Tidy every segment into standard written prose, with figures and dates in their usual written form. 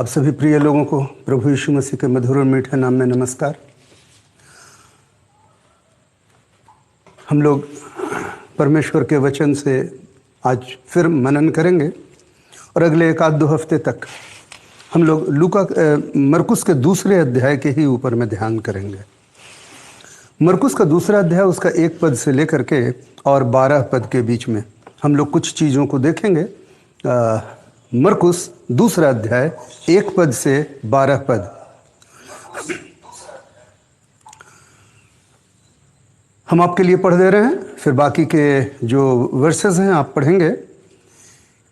आप सभी प्रिय लोगों को प्रभु यीशु मसीह के मधुर और मीठे नाम में नमस्कार। हम लोग परमेश्वर के वचन से आज फिर मनन करेंगे और अगले एक आध दो हफ्ते तक हम लोग मरकुस के दूसरे अध्याय के ही ऊपर में ध्यान करेंगे। मरकुस का दूसरा अध्याय उसका 1 पद से लेकर के और 12 पद के बीच में हम लोग कुछ चीज़ों को देखेंगे। मरकुस दूसरा अध्याय 1 पद से 12 पद। हम आपके लिए पढ़ दे रहे हैं, फिर बाकी के जो वर्सेस हैं आप पढ़ेंगे।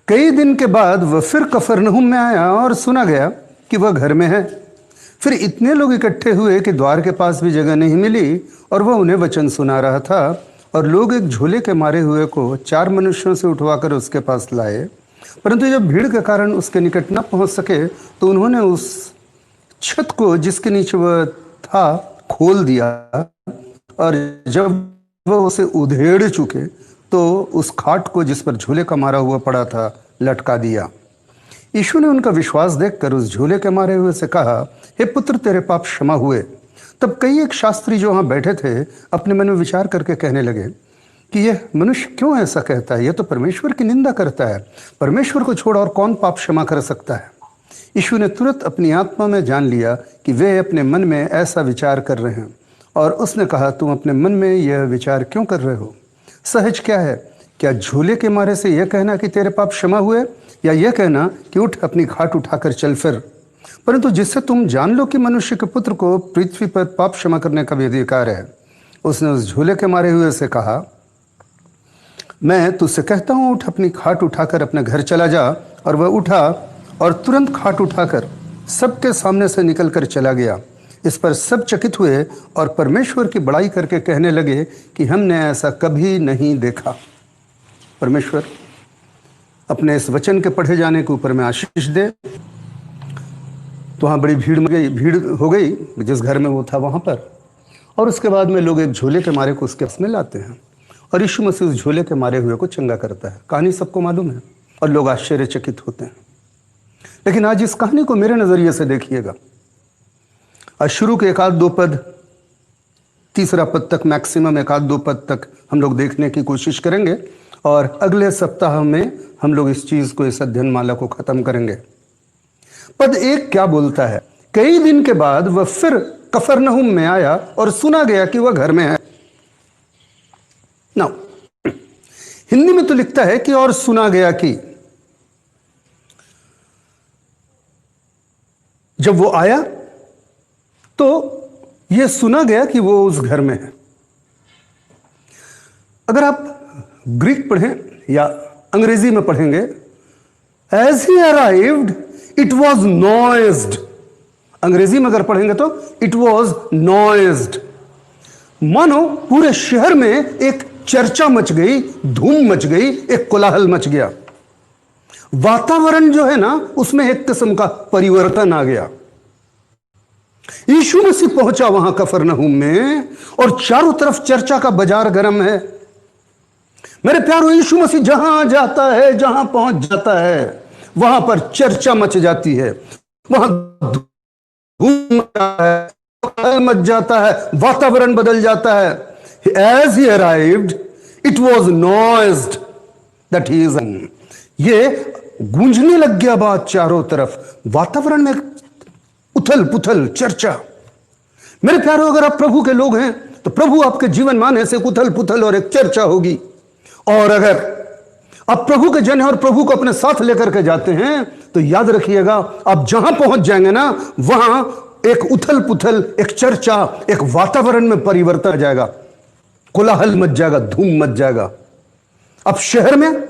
कई दिन के बाद वह फिर कफरनहूम में आया और सुना गया कि वह घर में है। फिर इतने लोग इकट्ठे हुए कि द्वार के पास भी जगह नहीं मिली और वह उन्हें वचन सुना रहा था। और लोग एक झोले के मारे हुए को 4 मनुष्यों से उठवाकर उसके पास लाए, परंतु जब भीड़ के कारण उसके निकट न पहुंच सके तो उन्होंने उस छत को जिसके नीचे वह था खोल दिया, और जब वह उसे उधेड़ चुके तो उस खाट को जिस पर झूले का मारा हुआ पड़ा था लटका दिया। यीशु ने उनका विश्वास देखकर उस झूले के मारे हुए से कहा, हे पुत्र, तेरे पाप क्षमा हुए। तब कई एक शास्त्री जो वहाँ बैठे थे अपने मन में विचार करके कहने लगे कि यह मनुष्य क्यों ऐसा कहता है, यह तो परमेश्वर की निंदा करता है। परमेश्वर को छोड़ और कौन पाप क्षमा कर सकता है। यीशु ने तुरंत अपनी आत्मा में जान लिया कि वे अपने मन में ऐसा विचार कर रहे हैं, और उसने कहा, तुम अपने मन में यह विचार क्यों कर रहे हो? सहज क्या है, क्या झूले के मारे से यह कहना कि तेरे पाप क्षमा हुए, या यह कहना कि उठ अपनी खाट उठाकर चल फिर? परंतु जिससे तुम जान लो कि मनुष्य के पुत्र को पृथ्वी पर पाप क्षमा करने का भी अधिकार है। उसने उस झूले के मारे हुए से कहा, मैं तुझसे कहता हूँ, उठ अपनी खाट उठाकर अपने घर चला जा। और वह उठा और तुरंत खाट उठाकर सबके सामने से निकलकर चला गया। इस पर सब चकित हुए और परमेश्वर की बड़ाई करके कहने लगे कि हमने ऐसा कभी नहीं देखा। परमेश्वर अपने इस वचन के पढ़े जाने के ऊपर में आशीष दे। तो वहाँ बड़ी भीड़ हो गई जिस घर में वो था वहाँ पर, और उसके बाद में लोग एक झोले के मारे को उसके पास में लाते हैं और यीशु मसीह उस झोले के मारे हुए को चंगा करता है। कहानी सबको मालूम है और लोग आश्चर्यचकित होते हैं। लेकिन आज इस कहानी को मेरे नजरिए से देखिएगा। आज शुरू के 1 आध 2 पद, तीसरा पद तक, मैक्सिमम 1 आध 2 पद तक हम लोग देखने की कोशिश करेंगे, और अगले सप्ताह में हम लोग इस चीज को, इस अध्ययन माला को खत्म करेंगे। पद 1 क्या बोलता है? कई दिन के बाद वह फिर कफरनहूम में आया और सुना गया कि वह घर में है। ना हिंदी में तो लिखता है कि और सुना गया कि। जब वो आया तो यह सुना गया कि वो उस घर में है। अगर आप ग्रीक पढ़ें या अंग्रेजी में पढ़ेंगे, as he arrived it was noised. Angrezi में अगर पढ़ेंगे तो इट वॉज नॉइज्ड। मानो पूरे शहर में एक चर्चा मच गई, धूम मच गई, एक कोलाहल मच गया। वातावरण जो है ना, उसमें एक किस्म का परिवर्तन आ गया। यीशु मसीह पहुंचा वहां कफरनहूम में और चारों तरफ चर्चा का बाजार गर्म है। मेरे प्यारों, यीशु मसीह जहां जाता है, जहां पहुंच जाता है, वहां पर चर्चा मच जाती है, वहां धूम मच जाता है, वातावरण बदल जाता है। As he arrived, it was noised that he is in. ये गूंजने लग गया बात चारों तरफ, वातावरण में उथल पुथल, चर्चा। मेरे प्यारों, अगर आप प्रभु के लोग हैं तो प्रभु आपके जीवन माने से उथल पुथल और एक चर्चा होगी। और अगर आप प्रभु के जन हैं और प्रभु को अपने साथ लेकर के जाते हैं तो याद रखिएगा, आप जहां पहुंच जाएंगे ना, वहां एक उथल पुथल, एक चर्चा, एक वातावरण में परिवर्तन आ जाएगा, कोलाहल मच जाएगा, धूम मच जाएगा। अब शहर में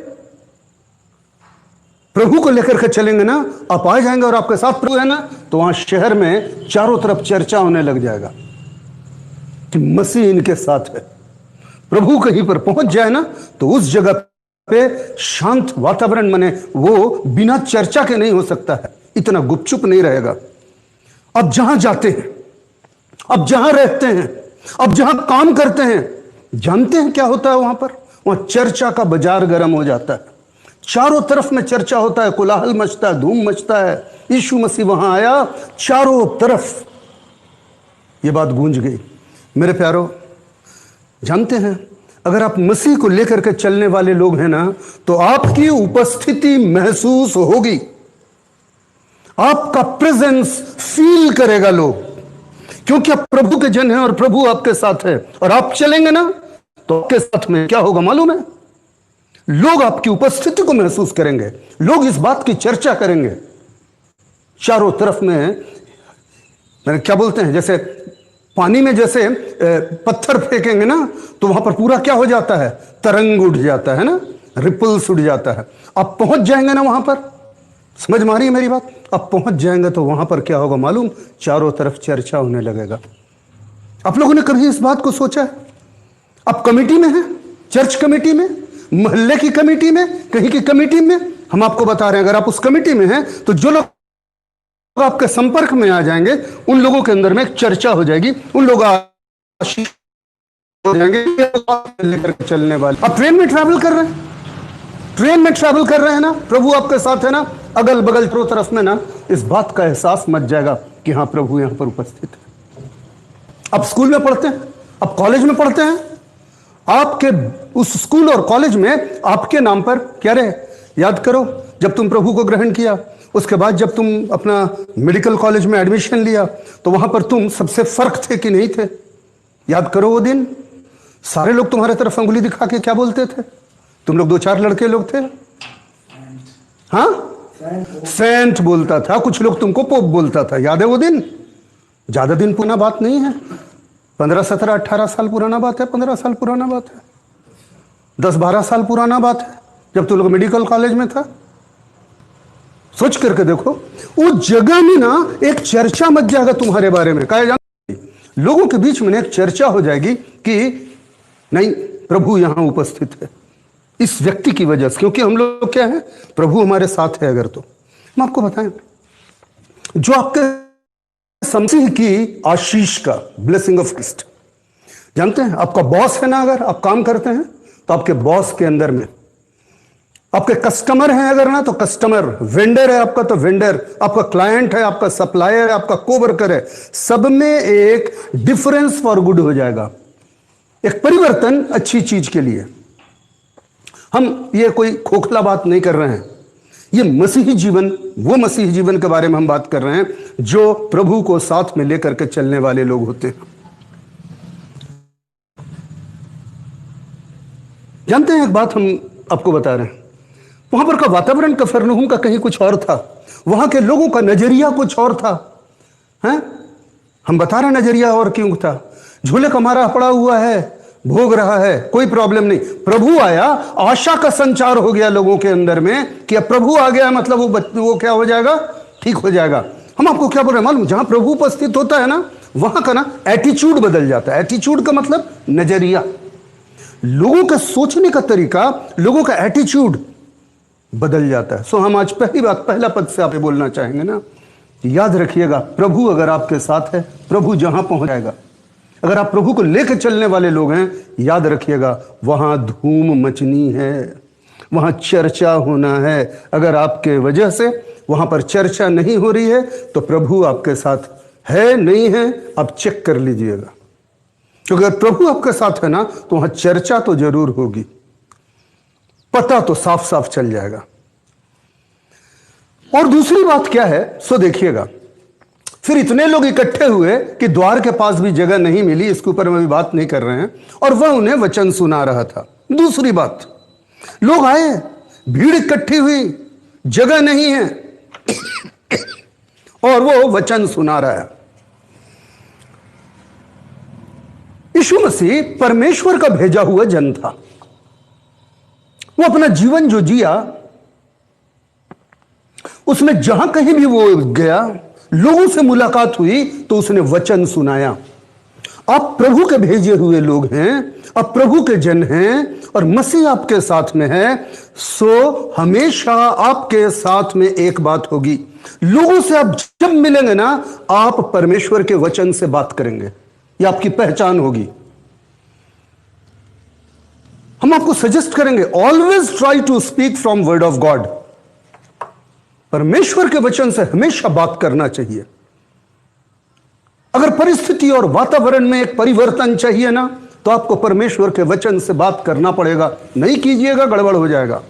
प्रभु को लेकर के चलेंगे ना, आप आ जाएंगे और आपके साथ प्रभु है ना, तो वहां शहर में चारों तरफ चर्चा होने लग जाएगा कि मसीह इनके साथ है। प्रभु कहीं पर पहुंच जाए ना, तो उस जगह पे शांत वातावरण बने, वो बिना चर्चा के नहीं हो सकता है, इतना गुपचुप नहीं रहेगा। अब जहां जाते हैं, अब जहां रहते हैं, अब जहां काम करते हैं, जानते हैं क्या होता है वहां पर? वहां चर्चा का बाजार गर्म हो जाता है। चारों तरफ में चर्चा होता है, कोलाहल मचता है, धूम मचता है। यीशु मसीह वहां आया, चारों तरफ ये बात गूंज गई। मेरे प्यारो, जानते हैं अगर आप मसीह को लेकर के चलने वाले लोग हैं ना, तो आपकी उपस्थिति महसूस होगी, आपका प्रेजेंस फील करेगा लोग, क्योंकि आप प्रभु के जन हैं और प्रभु आपके साथ है। और आप चलेंगे ना तो आपके साथ में क्या होगा मालूम है? लोग आपकी उपस्थिति को महसूस करेंगे, लोग इस बात की चर्चा करेंगे। चारों तरफ में क्या बोलते हैं, जैसे पानी में जैसे पत्थर फेंकेंगे ना तो वहां पर पूरा क्या हो जाता है, तरंग उठ जाता है ना, रिपल्स उठ जाता है। आप पहुंच जाएंगे ना वहां पर, समझ में आ रही है मेरी बात? आप पहुंच जाएंगे तो वहां पर क्या होगा मालूम? चारों तरफ चर्चा होने लगेगा। आप लोगों ने कभी इस बात को सोचा है? आप कमेटी में हैं, चर्च कमेटी में, मोहल्ले की कमेटी में, कहीं की कमेटी में, हम आपको बता रहे हैं अगर आप उस कमेटी में हैं तो जो लोग आपके संपर्क में आ जाएंगे उन लोगों के अंदर में एक चर्चा हो जाएगी, उन लोग आशीष हो जाएंगे लेकर चलने वाले। आप ट्रेन में ट्रैवल कर रहे हैं, ट्रेन में ट्रैवल कर रहे हैं ना, प्रभु आपके साथ है ना, अगल बगल चारों तरफ में ना इस बात का एहसास मच जाएगा कि हाँ प्रभु यहां पर उपस्थित है। आप स्कूल में पढ़ते हैं, आप कॉलेज में पढ़ते हैं, आपके उस स्कूल और कॉलेज में आपके नाम पर क्या रहे? याद करो, जब तुम प्रभु को ग्रहण किया, उसके बाद जब तुम अपना मेडिकल कॉलेज में एडमिशन लिया तो वहां पर तुम सबसे फर्क थे कि नहीं थे? याद करो वो दिन, सारे लोग तुम्हारे तरफ अंगुली दिखा के क्या बोलते थे? तुम लोग 2-4 लड़के लोग थे, हाँ, सेंट बोलता था, कुछ लोग तुमको पोप बोलता था। याद है वो दिन? ज्यादा दिन पुराना बात नहीं है, 15, 17, 18 साल पुराना बात है, 15 साल पुराना बात है, 10, 12 साल पुराना बात है, जब तुम लोग मेडिकल कॉलेज में था। सोच करके देखो, वो जगह में ना एक चर्चा मच जाएगा तुम्हारे बारे में। कहा जाए लोगों के बीच में एक चर्चा हो जाएगी कि नहीं प्रभु यहां उपस्थित है इस व्यक्ति की वजह से, क्योंकि हम लोग क्या है, प्रभु हमारे साथ है। अगर तो हम आपको बताएं, जो आपके मसीह की आशीष का, ब्लेसिंग ऑफ क्राइस्ट, जानते हैं आपका बॉस है ना, अगर आप काम करते हैं तो आपके बॉस के अंदर में आपके कस्टमर हैं अगर ना तो कस्टमर, वेंडर है आपका तो वेंडर, आपका क्लाइंट है, आपका सप्लायर है, आपका कोवर्कर है, सब में एक डिफरेंस फॉर गुड हो जाएगा, एक परिवर्तन अच्छी चीज के लिए। हम ये कोई खोखला बात नहीं कर रहे हैं, ये मसीही जीवन, वो मसीही जीवन के बारे में हम बात कर रहे हैं जो प्रभु को साथ में लेकर के चलने वाले लोग होते हैं। जानते हैं एक बात हम आपको बता रहे हैं, वहां पर का वातावरण कफरनहूम का कहीं कुछ और था, वहां के लोगों का नजरिया कुछ और था, हैं? हम बता रहे नजरिया और क्यों था? झूले का मारा पड़ा हुआ है, भोग रहा है, कोई प्रॉब्लम नहीं। प्रभु आया, आशा का संचार हो गया लोगों के अंदर में कि अब प्रभु आ गया मतलब वो क्या हो जाएगा, ठीक हो जाएगा। हम आपको क्या बोल रहे हैं मालूम? जहां प्रभु उपस्थित होता है ना, वहां का ना एटीट्यूड बदल जाता है। एटीट्यूड का मतलब नजरिया, लोगों का सोचने का तरीका, लोगों का एटीट्यूड बदल जाता है। सो हम आज पहला पद से आप बोलना चाहेंगे ना, याद रखिएगा प्रभु अगर आपके साथ है, प्रभु जहां पहुंच जाएगा। अगर आप प्रभु को लेकर चलने वाले लोग हैं, याद रखिएगा वहां धूम मचनी है, वहां चर्चा होना है। अगर आपके वजह से वहां पर चर्चा नहीं हो रही है तो प्रभु आपके साथ है नहीं है, आप चेक कर लीजिएगा। क्योंकि अगर प्रभु आपके साथ है ना तो वहां चर्चा तो जरूर होगी, पता तो साफ साफ चल जाएगा। और दूसरी बात क्या है, सो देखिएगा, फिर इतने लोग इकट्ठे हुए कि द्वार के पास भी जगह नहीं मिली, इसके ऊपर हम अभी बात नहीं कर रहे हैं, और वह उन्हें वचन सुना रहा था। दूसरी बात, लोग आए, भीड़ इकट्ठी हुई, जगह नहीं है और वो वचन सुना रहा है। यीशु मसीह परमेश्वर का भेजा हुआ जन था। वो अपना जीवन जो जिया, उसमें जहां कहीं भी वो गया, लोगों से मुलाकात हुई तो उसने वचन सुनाया। आप प्रभु के भेजे हुए लोग हैं, आप प्रभु के जन हैं और मसीह आपके साथ में है, सो हमेशा आपके साथ में एक बात होगी, लोगों से आप जब मिलेंगे ना, आप परमेश्वर के वचन से बात करेंगे, ये आपकी पहचान होगी। हम आपको सजेस्ट करेंगे always try to speak from word of God. परमेश्वर के वचन से हमेशा बात करना चाहिए। अगर परिस्थिति और वातावरण में एक परिवर्तन चाहिए ना, तो आपको परमेश्वर के वचन से बात करना पड़ेगा। नहीं कीजिएगा, गड़बड़ हो जाएगा।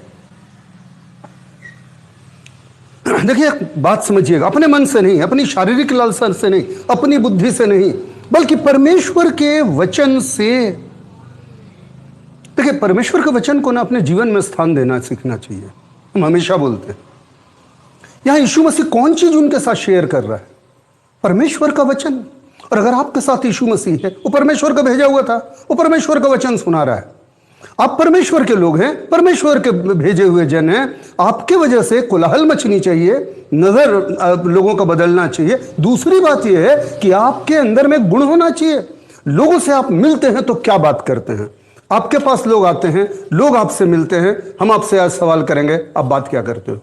देखिए, बात समझिएगा, अपने मन से नहीं, अपनी शारीरिक लालसा से नहीं, अपनी बुद्धि से नहीं, बल्कि परमेश्वर के वचन से। देखिए, परमेश्वर के वचन को ना अपने जीवन में स्थान देना सीखना चाहिए। हम हमेशा बोलते हैं, यहां यीशु मसीह कौन चीज उनके साथ शेयर कर रहा है? परमेश्वर का वचन। और अगर आपके साथ यीशु मसीह है, वो परमेश्वर का भेजा हुआ था, वो परमेश्वर का वचन सुना रहा है। आप परमेश्वर के लोग हैं, परमेश्वर के भेजे हुए जन हैं। आपके वजह से कोलाहल मचनी चाहिए, नजर लोगों का बदलना चाहिए। दूसरी बात यह है कि आपके अंदर में गुण होना चाहिए। लोगों से आप मिलते हैं तो क्या बात करते हैं? आपके पास लोग आते हैं, लोग आपसे मिलते हैं। हम आपसे आज सवाल करेंगे, आप बात क्या करते हो?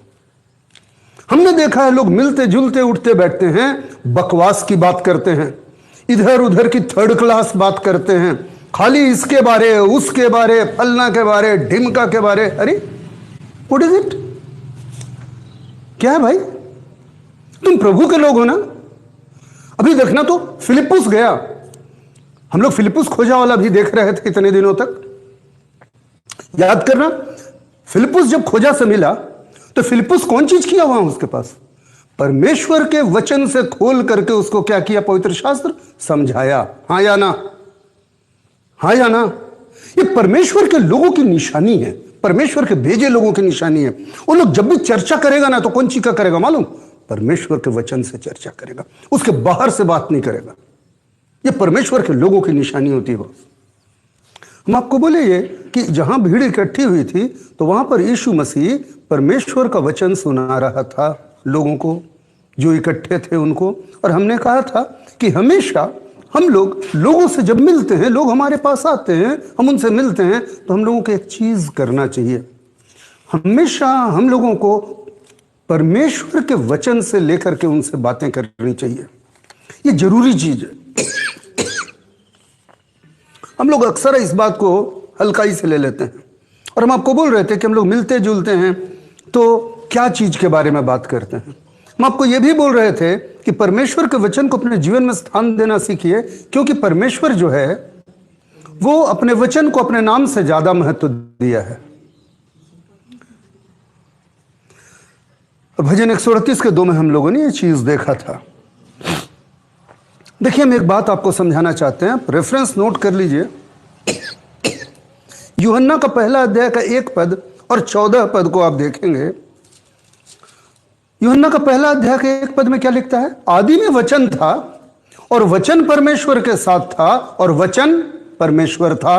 हमने देखा है लोग मिलते जुलते उठते बैठते हैं, बकवास की बात करते हैं, इधर उधर की थर्ड क्लास बात करते हैं, खाली इसके बारे, उसके बारे, फलना के बारे, ढिमका के बारे। अरे व्हाट इज इट? क्या है भाई? तुम प्रभु के लोग हो ना। अभी देखना तो फिलिप्पुस गया, हम लोग फिलिप्पुस खोजा वाला भी देख रहे थे इतने दिनों तक। याद करना, फिलिप्पुस जब खोजा से मिला तो फिलिप्पुस कौन चीज किया वहां उसके पास? परमेश्वर के वचन से खोल करके उसको क्या किया? पवित्र शास्त्र समझाया। हाँ या ना? हाँ या ना? ये परमेश्वर के लोगों की निशानी है, परमेश्वर के भेजे लोगों की निशानी है। वो लोग जब भी चर्चा करेगा ना, तो कौन चीज का करेगा मालूम? परमेश्वर के वचन से चर्चा करेगा, उसके बाहर से बात नहीं करेगा। ये परमेश्वर के लोगों की निशानी होती है। हम आपको बोले ये कि जहां भीड़ इकट्ठी हुई थी, तो वहां पर यीशु मसीह परमेश्वर का वचन सुना रहा था लोगों को, जो इकट्ठे थे उनको। और हमने कहा था कि हमेशा हम लोग लोगों से जब मिलते हैं, लोग हमारे पास आते हैं, हम उनसे मिलते हैं, तो हम लोगों को एक चीज करना चाहिए। हमेशा हम लोगों को परमेश्वर के वचन से लेकर के उनसे बातें करनी चाहिए। ये जरूरी चीज है। हम लोग अक्सर इस बात को हल्काई से ले लेते हैं। और हम आपको बोल रहे थे कि हम लोग मिलते जुलते हैं तो क्या चीज के बारे में बात करते हैं। हम आपको यह भी बोल रहे थे कि परमेश्वर के वचन को अपने जीवन में स्थान देना सीखिए, क्योंकि परमेश्वर जो है वो अपने वचन को अपने नाम से ज्यादा महत्व दिया है। भजन 138 के 2 में हम लोगों ने ये चीज देखा था। देखिए, हम एक बात आपको समझाना चाहते हैं, रेफरेंस नोट कर लीजिए। यूहन्ना का पहला अध्याय का 1 पद और 14 पद को आप देखेंगे। यूहन्ना का पहला अध्याय के 1 पद में क्या लिखता है? आदि में वचन था और वचन परमेश्वर के साथ था और वचन परमेश्वर था।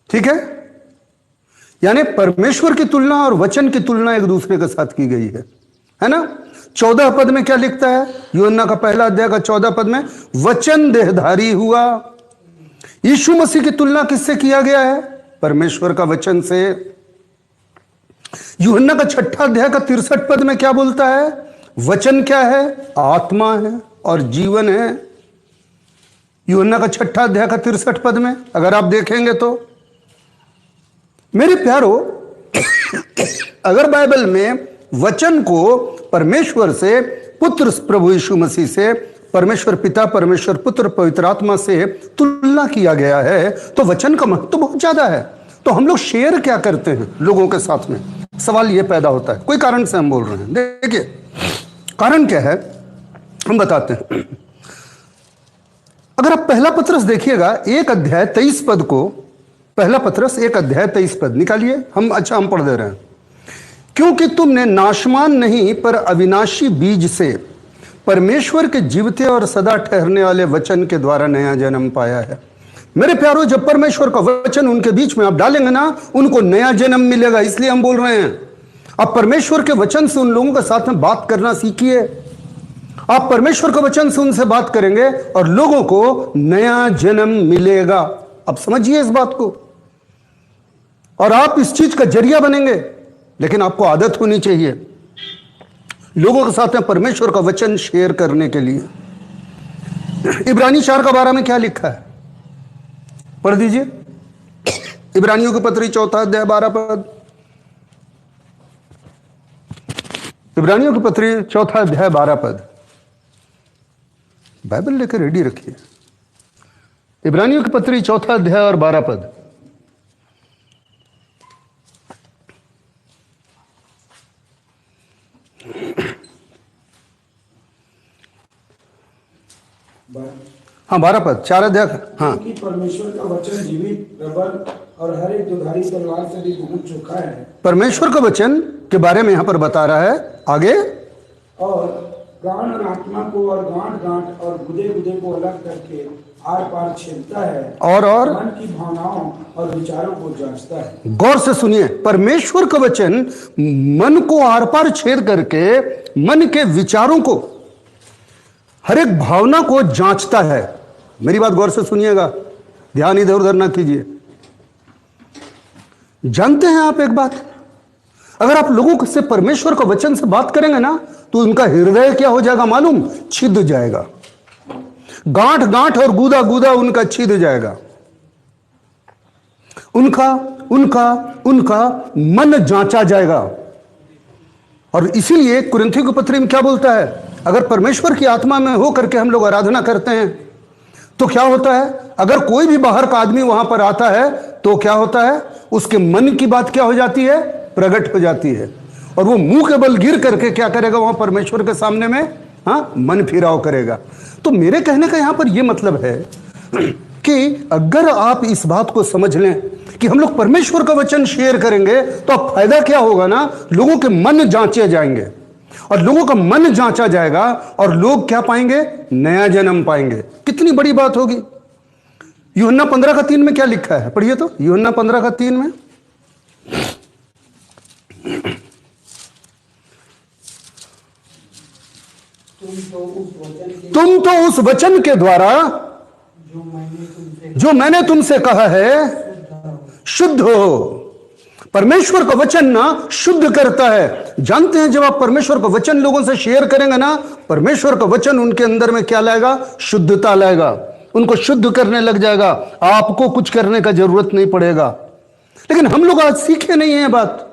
ठीक है? यानी परमेश्वर की तुलना और वचन की तुलना एक दूसरे के साथ की गई है ना? 14 पद में क्या लिखता है? यूहन्ना का पहला अध्याय का 14 पद में, वचन देहधारी हुआ। यीशु मसीह की तुलना किससे किया गया है? परमेश्वर का वचन से। यूहन्ना का 6 अध्याय का 63 पद में क्या बोलता है? वचन क्या है? आत्मा है और जीवन है। यूहन्ना का 6 अध्याय का 63 पद में अगर आप देखेंगे तो, मेरे प्यारो, अगर बाइबल में वचन को परमेश्वर से, पुत्र प्रभु यीशु मसीह से, परमेश्वर पिता, परमेश्वर पुत्र, पवित्र आत्मा से तुलना किया गया है, तो वचन का महत्व बहुत ज्यादा है। तो हम लोग शेयर क्या करते हैं लोगों के साथ में? सवाल यह पैदा होता है, कोई कारण से हम बोल रहे हैं। देखिए, कारण क्या है हम बताते हैं। अगर आप पहला पत्रस देखिएगा 1 अध्याय 23 पद को, पहला पत्रस 1 अध्याय 23 पद निकालिए। हम पढ़ दे रहे हैं। क्योंकि तुमने नाशमान नहीं पर अविनाशी बीज से परमेश्वर के जीवते और सदा ठहरने वाले वचन के द्वारा नया जन्म पाया है। मेरे प्यारों, जब परमेश्वर का वचन उनके बीच में आप डालेंगे ना, उनको नया जन्म मिलेगा। इसलिए हम बोल रहे हैं, आप परमेश्वर के वचन से उन लोगों के साथ में बात करना सीखिए। आप परमेश्वर के वचन से उनसे बात करेंगे और लोगों को नया जन्म मिलेगा। अब समझिए इस बात को, और आप इस चीज का जरिया बनेंगे। लेकिन आपको आदत होनी चाहिए लोगों के साथ में परमेश्वर का वचन शेयर करने के लिए। इब्रानी 4 का 12 में क्या लिखा है? पढ़ दीजिए। इब्रानियों की पत्री 4 अध्याय 12 पद। इब्रानियों की पत्री 4 अध्याय 12 पद। बाइबल लेकर रेडी रखिए। इब्रानियों की पत्री 4 अध्याय और 12 पद। हाँ 12 पद, 4 अध्याय। हाँ, परमेश्वर का वचन जीवित, प्रबल और हर एक दुधारी तलवार से भी बहुत चोखा है। परमेश्वर का वचन के बारे में यहां पर बता रहा है आगे। और प्राण और आत्मा को और गांठ और गुदे गुदे को अलग करके आर पार छेदता है और मन की भावनाओं और विचारों को जांचता है। गौर से सुनिए, परमेश्वर का वचन मन को आर पार छेद करके मन के विचारों को, हर एक भावना को जांचता है। मेरी बात गौर से सुनिएगा, ध्यान इधर उधर ना कीजिए। जानते हैं आप एक बात, अगर आप लोगों से परमेश्वर का वचन से बात करेंगे ना, तो उनका हृदय क्या हो जाएगा मालूम? छिद जाएगा। गांठ गांठ और गूदा गूदा उनका छिद जाएगा। उनका उनका उनका मन जांचा जाएगा। और इसीलिए कुरिन्थियों की पत्री में क्या बोलता है? अगर परमेश्वर की आत्मा में हो करके हम लोग आराधना करते हैं तो क्या होता है? अगर कोई भी बाहर का आदमी वहां पर आता है तो क्या होता है? उसके मन की बात क्या हो जाती है? प्रकट हो जाती है। और वो मुंह के बल गिर करके क्या करेगा? वहां परमेश्वर के सामने में मन फिराव करेगा। तो मेरे कहने का यहां पर यह मतलब है कि अगर आप इस बात को समझ लें कि हम लोग परमेश्वर का वचन शेयर करेंगे तो अब फायदा क्या होगा ना, लोगों के मन जांचे जाएंगे और लोगों का मन जांचा जाएगा और लोग क्या पाएंगे? नया जन्म पाएंगे। कितनी बड़ी बात होगी। यूहन्ना 15:3 में क्या लिखा है? पढ़िए तो, यूहन्ना 15:3 में। तुम तो उस वचन के द्वारा जो मैंने तुमसे कहा है शुद्ध हो। परमेश्वर का वचन ना शुद्ध करता है। जानते हैं, जब आप परमेश्वर का वचन लोगों से शेयर करेंगे ना, परमेश्वर का वचन उनके अंदर में क्या लाएगा? शुद्धता लाएगा। उनको शुद्ध करने लग जाएगा। आपको कुछ करने का जरूरत नहीं पड़ेगा। लेकिन हम लोग आज सीखे नहीं है बात।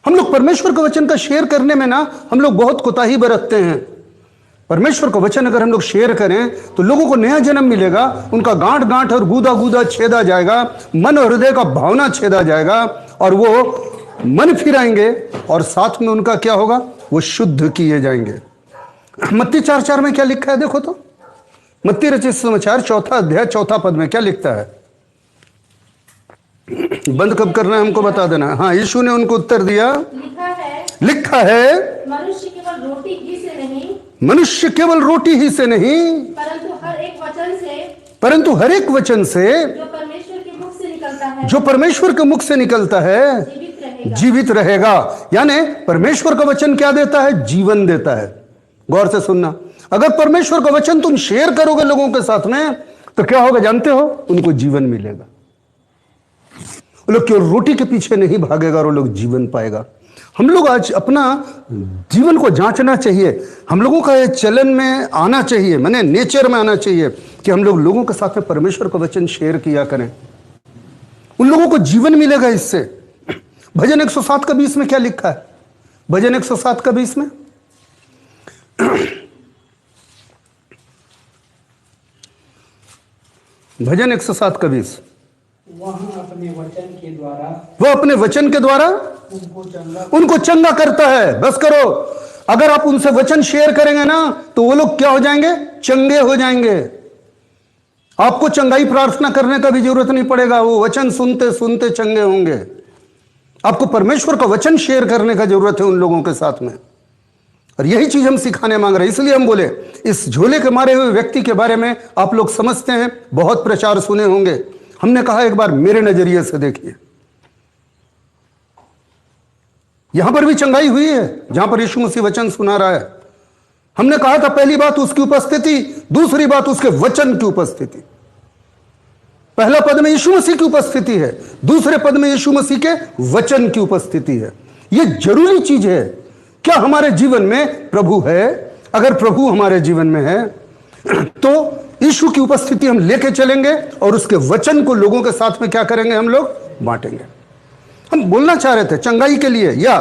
हम लोग परमेश्वर का वचन का शेयर करने में ना हम लोग बहुत कोताही बरतते हैं। परमेश्वर का वचन अगर हम लोग शेयर करें तो लोगों को नया जन्म मिलेगा। उनका गांठ गांठ और गूदा गूदा छेदा जाएगा। मन और हृदय का भावना छेदा जाएगा और वो मन फिराएंगे और साथ में उनका क्या होगा? वो शुद्ध किए जाएंगे। मत्ती 4:4 में क्या लिखा है? देखो तो, मत्ती रचित समाचार 4 अध्याय 4 पद में क्या लिखता है? बंद कब करना है हमको बता देना। हाँ, यीशु ने उनको उत्तर दिया, लिखा है मनुष्य केवल रोटी ही से नहीं, मनुष्य केवल रोटी ही से नहीं परंतु हर एक वचन से जो परमेश्वर के मुख से निकलता है जीवित रहेगा। यानी परमेश्वर का वचन क्या देता है? जीवन देता है। गौर से सुनना, अगर परमेश्वर का वचन तुम शेयर करोगे लोगों के साथ में तो क्या होगा जानते हो? उनको जीवन मिलेगा। वो लोग केवल रोटी के पीछे नहीं भागेगा और वो लोग जीवन पाएगा। हम लोग आज अपना जीवन को जांचना चाहिए। हम लोगों का ये चलन में आना चाहिए, माने नेचर में आना चाहिए कि हम लोग लोगों के साथ में परमेश्वर का वचन शेयर किया करें। उन लोगों को जीवन मिलेगा इससे। भजन 107:20 में क्या लिखा है? भजन 107:20 में भजन 107:20 वह अपने वचन के द्वारा उनको चंगा करता है। बस करो, अगर आप उनसे वचन शेयर करेंगे ना तो वो लोग क्या हो जाएंगे? चंगे हो जाएंगे। आपको चंगाई प्रार्थना करने का भी जरूरत नहीं पड़ेगा। वो वचन सुनते सुनते चंगे होंगे। आपको परमेश्वर का वचन शेयर करने का जरूरत है उन लोगों के साथ में। और यही चीज हम सिखाने मांग रहे हैं। इसलिए हम बोले, इस झोले के मारे हुए व्यक्ति के बारे में आप लोग समझते हैं, बहुत प्रचार सुने होंगे। हमने कहा एक बार मेरे नजरिए से देखिए, यहां पर भी चंगाई हुई है जहां पर यीशु मसीह वचन सुना रहा है। हमने कहा था पहली बात उसकी उपस्थिति, दूसरी बात उसके वचन की उपस्थिति। पहला पद में यीशु मसीह की उपस्थिति है, दूसरे पद में यीशु मसीह के वचन की उपस्थिति है। यह जरूरी चीज है। क्या हमारे जीवन में प्रभु है? अगर प्रभु हमारे जीवन में है तो यीशु की उपस्थिति हम लेके चलेंगे और उसके वचन को लोगों के साथ में क्या करेंगे? हम लोग बांटेंगे। हम बोलना चाह रहे थे चंगाई के लिए, या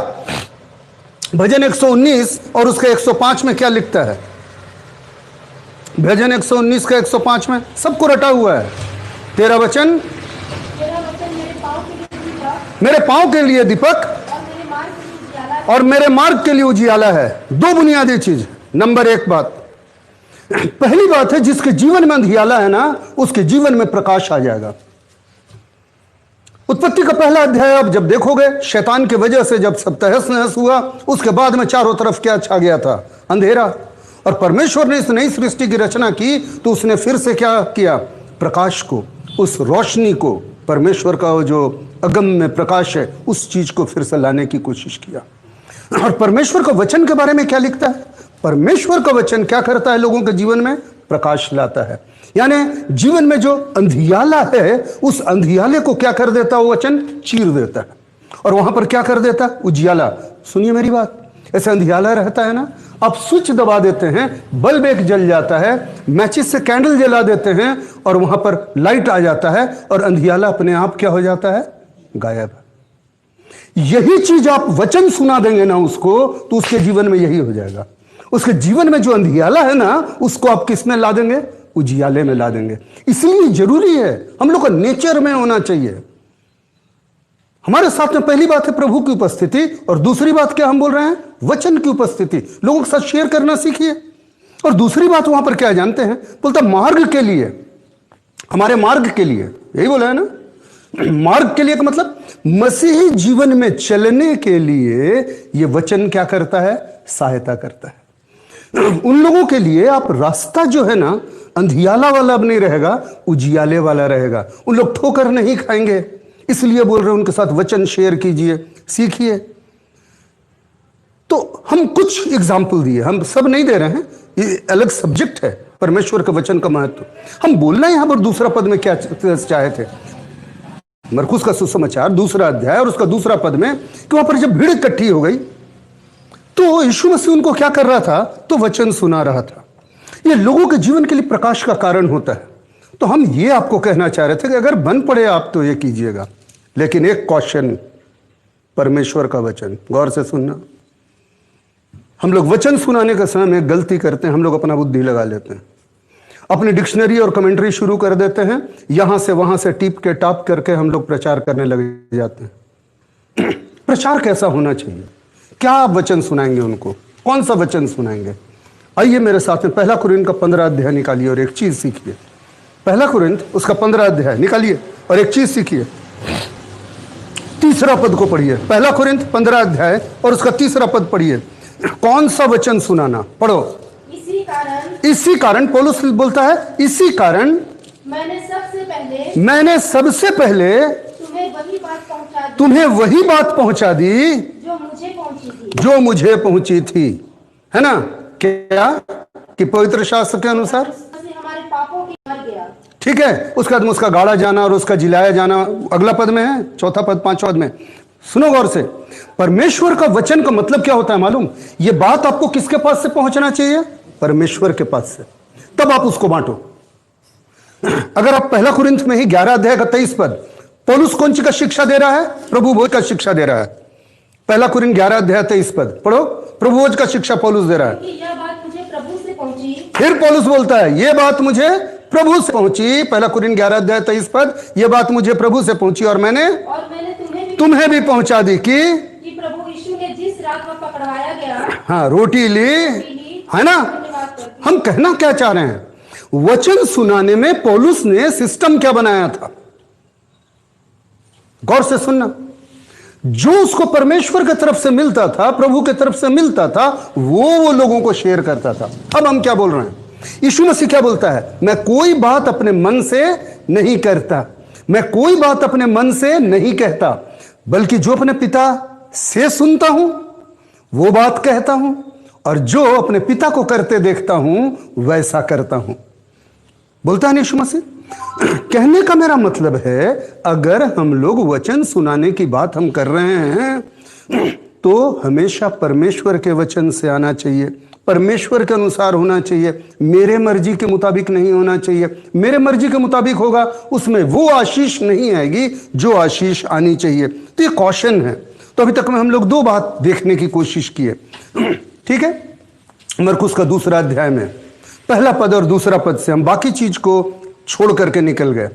भजन 119 और उसके 105 में क्या लिखता है? भजन 119 का 105 में सबको रटा हुआ है, तेरा वचन मेरे पांव के लिए दीपक और मेरे मार्ग के लिए उजियाला है। दो बुनियादी चीज। नंबर एक बात, पहली बात है, जिसके जीवन में अंधियाला है ना, उसके जीवन में प्रकाश आ जाएगा। उत्पत्ति का पहला अध्याय आप जब देखोगे, शैतान की वजह से जब सब तहस नहस हुआ, उसके बाद में चारों तरफ क्या छा गया था? अंधेरा। और परमेश्वर ने इस नई सृष्टि की रचना की तो उसने फिर से क्या किया? प्रकाश को, उस रोशनी को, परमेश्वर का जो अगम्य प्रकाश है, उस चीज को फिर से लाने की कोशिश किया। और परमेश्वर का वचन के बारे में क्या लिखता है? परमेश्वर का वचन क्या करता है? लोगों के जीवन में प्रकाश लाता है। यानी जीवन में जो अंधियाला है, उस अंधियाले को क्या कर देता है? वो वचन चीर देता है और वहां पर क्या कर देता है? उजियाला। सुनिए मेरी बात, ऐसे अंधियाला रहता है ना, आप स्विच दबा देते हैं, बल्ब एक जल जाता है, मैचिस से कैंडल जला देते हैं और वहां पर लाइट आ जाता है और अंधियाला अपने आप क्या हो जाता है? गायब। यही चीज आप वचन सुना देंगे ना उसको, तो उसके जीवन में यही हो जाएगा। उसके जीवन में जो अंधियाला है ना, उसको आप किस में ला देंगे? उजियाले में ला देंगे। इसलिए जरूरी है, हम लोग का नेचर में होना चाहिए। हमारे साथ में पहली बात है प्रभु की उपस्थिति, और दूसरी बात क्या हम बोल रहे हैं? वचन की उपस्थिति। लोगों के साथ शेयर करना सीखिए। और दूसरी बात वहां पर क्या जानते हैं? बोलता मार्ग के लिए, हमारे मार्ग के लिए, यही बोला है ना, मार्ग के लिए का मतलब मसीही जीवन में चलने के लिए ये वचन क्या करता है? सहायता करता है। उन लोगों के लिए आप रास्ता जो है ना, अंधियाला वाला अब नहीं रहेगा, उजियाले वाला रहेगा। उन लोग ठोकर नहीं खाएंगे। इसलिए बोल रहे हैं उनके साथ वचन शेयर कीजिए, सीखिए। तो हम कुछ एग्जाम्पल दिए, हम सब नहीं दे रहे हैं, ये अलग सब्जेक्ट है परमेश्वर के वचन का महत्व। हम बोलना यहां पर दूसरा पद में क्या चाहे थे? मरकुस का सुसमाचार दूसरा अध्याय और उसका दूसरा पद में, कि वहां पर जब भीड़ इकट्ठी हो गई तो यीशु मसीह उनको क्या कर रहा था? तो वचन सुना रहा था। ये लोगों के जीवन के लिए प्रकाश का कारण होता है। तो हम ये आपको कहना चाह रहे थे कि अगर बन पड़े आप तो ये कीजिएगा, लेकिन एक क्वेश्चन, परमेश्वर का वचन गौर से सुनना। हम लोग वचन सुनाने के समय में गलती करते हैं, हम लोग अपना बुद्धि लगा लेते हैं, अपनी डिक्शनरी और कमेंट्री शुरू कर देते हैं, यहां से वहां से टिप के टाप करके हम लोग प्रचार करने लग जाते हैं। प्रचार कैसा होना चाहिए? क्या आप वचन सुनाएंगे उनको? कौन सा वचन सुनाएंगे? आइए मेरे साथ में पहला कुरिन्थ का 15 अध्याय निकालिए और एक चीज सीखिए। पहला कुरिन्थ उसका 15 अध्याय निकालिए और एक चीज सीखिए। तीसरा पद को पढ़िए। पहला कुरिन्थ 15 अध्याय और उसका तीसरा पद पढ़िए। कौन सा वचन सुनाना? पढ़ो। इसी कारण पौलुस बोलता है, इसी कारण मैंने सबसे पहले तुम्हें वही बात पहुंचा दी जो मुझे पहुंची थी। है ना? क्या? कि पवित्र शास्त्र के अनुसार हमारे पापों की मर गया। ठीक है। उसके बाद में उसका गाड़ा जाना और उसका जिलाया जाना अगला पद में है, चौथा पद, पांचवा पद में। सुनो गौर से, परमेश्वर का वचन का मतलब क्या होता है मालूम? ये बात आपको किसके पास से पहुंचना चाहिए? परमेश्वर के पास से। तब आप उसको बांटो। अगर आप पहला कुरिन्थ में ही 11 अध्याय का 23 पद, पौलुस कौन सी का शिक्षा दे रहा है? प्रभु भोज का शिक्षा दे रहा है। पहला कुरिन्थ 11 अध्याय 23 पद पढ़ो। प्रभु भोज का शिक्षा पौलुस दे रहा है। यह बात मुझे प्रभु से पहुंची। फिर पौलुस बोलता है, यह बात मुझे प्रभु से पहुंची। पहला कुरिन्थ 11 अध्याय 23 पद, यह बात मुझे प्रभु से पहुंची और मैंने तुम्हें भी पहुंचा दी कि प्रभु यीशु ने जिस रात में पकड़वाया गया, हाँ, रोटी ली, है ना? हम कहना क्या चाह रहे हैं? वचन सुनाने में पौलुस ने सिस्टम क्या बनाया था? गौर से सुनना। जो उसको परमेश्वर की तरफ से मिलता था, प्रभु की तरफ से मिलता था, वो लोगों को शेयर करता था। अब हम क्या बोल रहे हैं? यीशु मसीह क्या बोलता है? मैं कोई बात अपने मन से नहीं करता, मैं कोई बात अपने मन से नहीं कहता, बल्कि जो अपने पिता से सुनता हूं वो बात कहता हूं, और जो अपने पिता को करते देखता हूं वैसा करता हूं। बोलता है यीशु मसीह। कहने का मेरा मतलब है, अगर हम लोग वचन सुनाने की बात हम कर रहे हैं तो हमेशा परमेश्वर के वचन से आना चाहिए, परमेश्वर के अनुसार होना चाहिए, मेरे मर्जी के मुताबिक नहीं होना चाहिए। मेरे मर्जी के मुताबिक होगा उसमें वो आशीष नहीं आएगी जो आशीष आनी चाहिए। तो ये कॉशन है। तो अभी तक में हम लोग 2 बात देखने की कोशिश की है, ठीक है। मरकुस का 2 अध्याय में पहला पद और दूसरा पद से हम बाकी चीज को छोड़ करके निकल गए।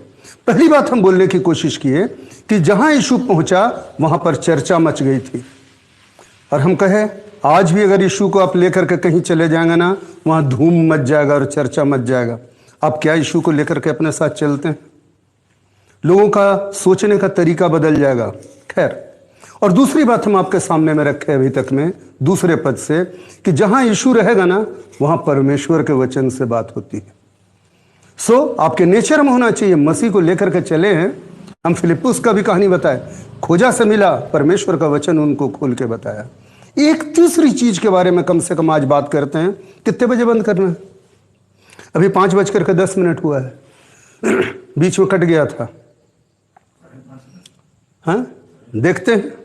पहली बात हम बोलने की कोशिश की है कि जहां यीशु पहुंचा वहां पर चर्चा मच गई थी। और हम कहे आज भी अगर यीशु को आप लेकर के कहीं चले जाएंगे ना, वहां धूम मच जाएगा और चर्चा मच जाएगा। आप क्या यीशु को लेकर के अपने साथ चलते हैं? लोगों का सोचने का तरीका बदल जाएगा। खैर, और दूसरी बात हम आपके सामने में रखे अभी तक में दूसरे पद से कि जहां यीशु रहेगा ना वहां परमेश्वर के वचन से बात होती है। आपके नेचर में होना चाहिए, मसीह को लेकर के चले हैं। हम फिलिप्पुस का भी कहानी बताए, खोजा से मिला, परमेश्वर का वचन उनको खोल के बताया। एक तीसरी चीज के बारे में कम से कम आज बात करते हैं। कितने बजे बंद करना है? अभी 5:10 हुआ है, बीच में कट गया था। हाँ, देखते हैं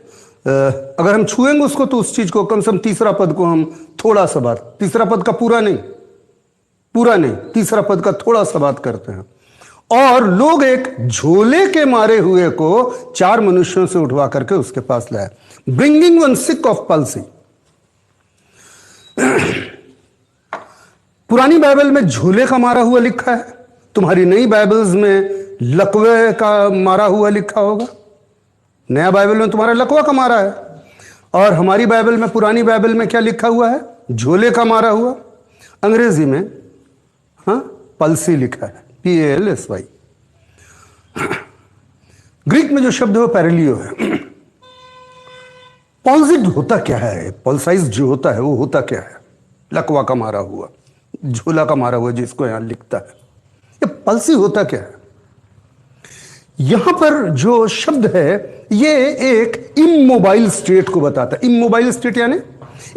अगर हम छुएंगे उसको तो उस चीज को कम से कम तीसरा पद को हम थोड़ा सा बात, तीसरा पद का पूरा नहीं, तीसरा पद का थोड़ा सा बात करते हैं। और लोग एक झोले के मारे हुए को 4 मनुष्यों से उठवा करके उसके पास लाया, bringing one sick of palsy. पुरानी बाइबल में झोले का मारा हुआ लिखा है, तुम्हारी नई बाइबल्स में लकवे का मारा हुआ लिखा होगा। नया बाइबल में तुम्हारा लकवा का मारा है, और हमारी बाइबल में, पुरानी बाइबल में क्या लिखा हुआ है? झोले का मारा हुआ। अंग्रेजी में पल्सी लिखा है, PALSY। ग्रीक में जो शब्द है वो पैरेलियो है। पॉल्सिड होता क्या है? पॉल्साइज जो होता है वो होता क्या है? लकवा का मारा हुआ, झोला का मारा हुआ जिसको यहां लिखता है, ये पल्सी होता क्या है? यहां पर जो शब्द है ये एक इमोबाइल स्टेट को बताता है। इमोबाइल स्टेट यानी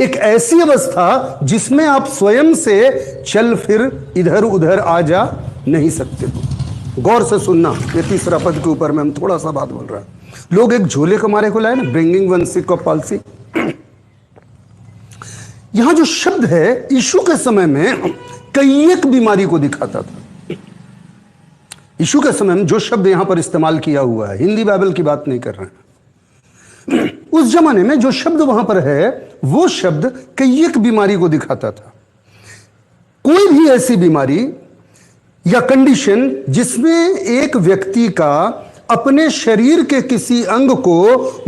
एक ऐसी अवस्था जिसमें आप स्वयं से चल फिर इधर उधर आ जा नहीं सकते हो। गौर से सुनना, ये तीसरा पद के ऊपर में हम थोड़ा सा बात बोल रहा है। लोग एक झोले को मारे को लाए ना, bringing one sick of palsy. यहां जो शब्द है यीशु के समय में कई एक बीमारी को दिखाता था। यीशु के समय में जो शब्द यहां पर इस्तेमाल किया हुआ है, हिंदी बाइबल की बात नहीं कर रहे हैं, उस जमाने में जो शब्द वहां पर है वो शब्द कई एक बीमारी को दिखाता था। कोई भी ऐसी बीमारी या कंडीशन जिसमें एक व्यक्ति का अपने शरीर के किसी अंग को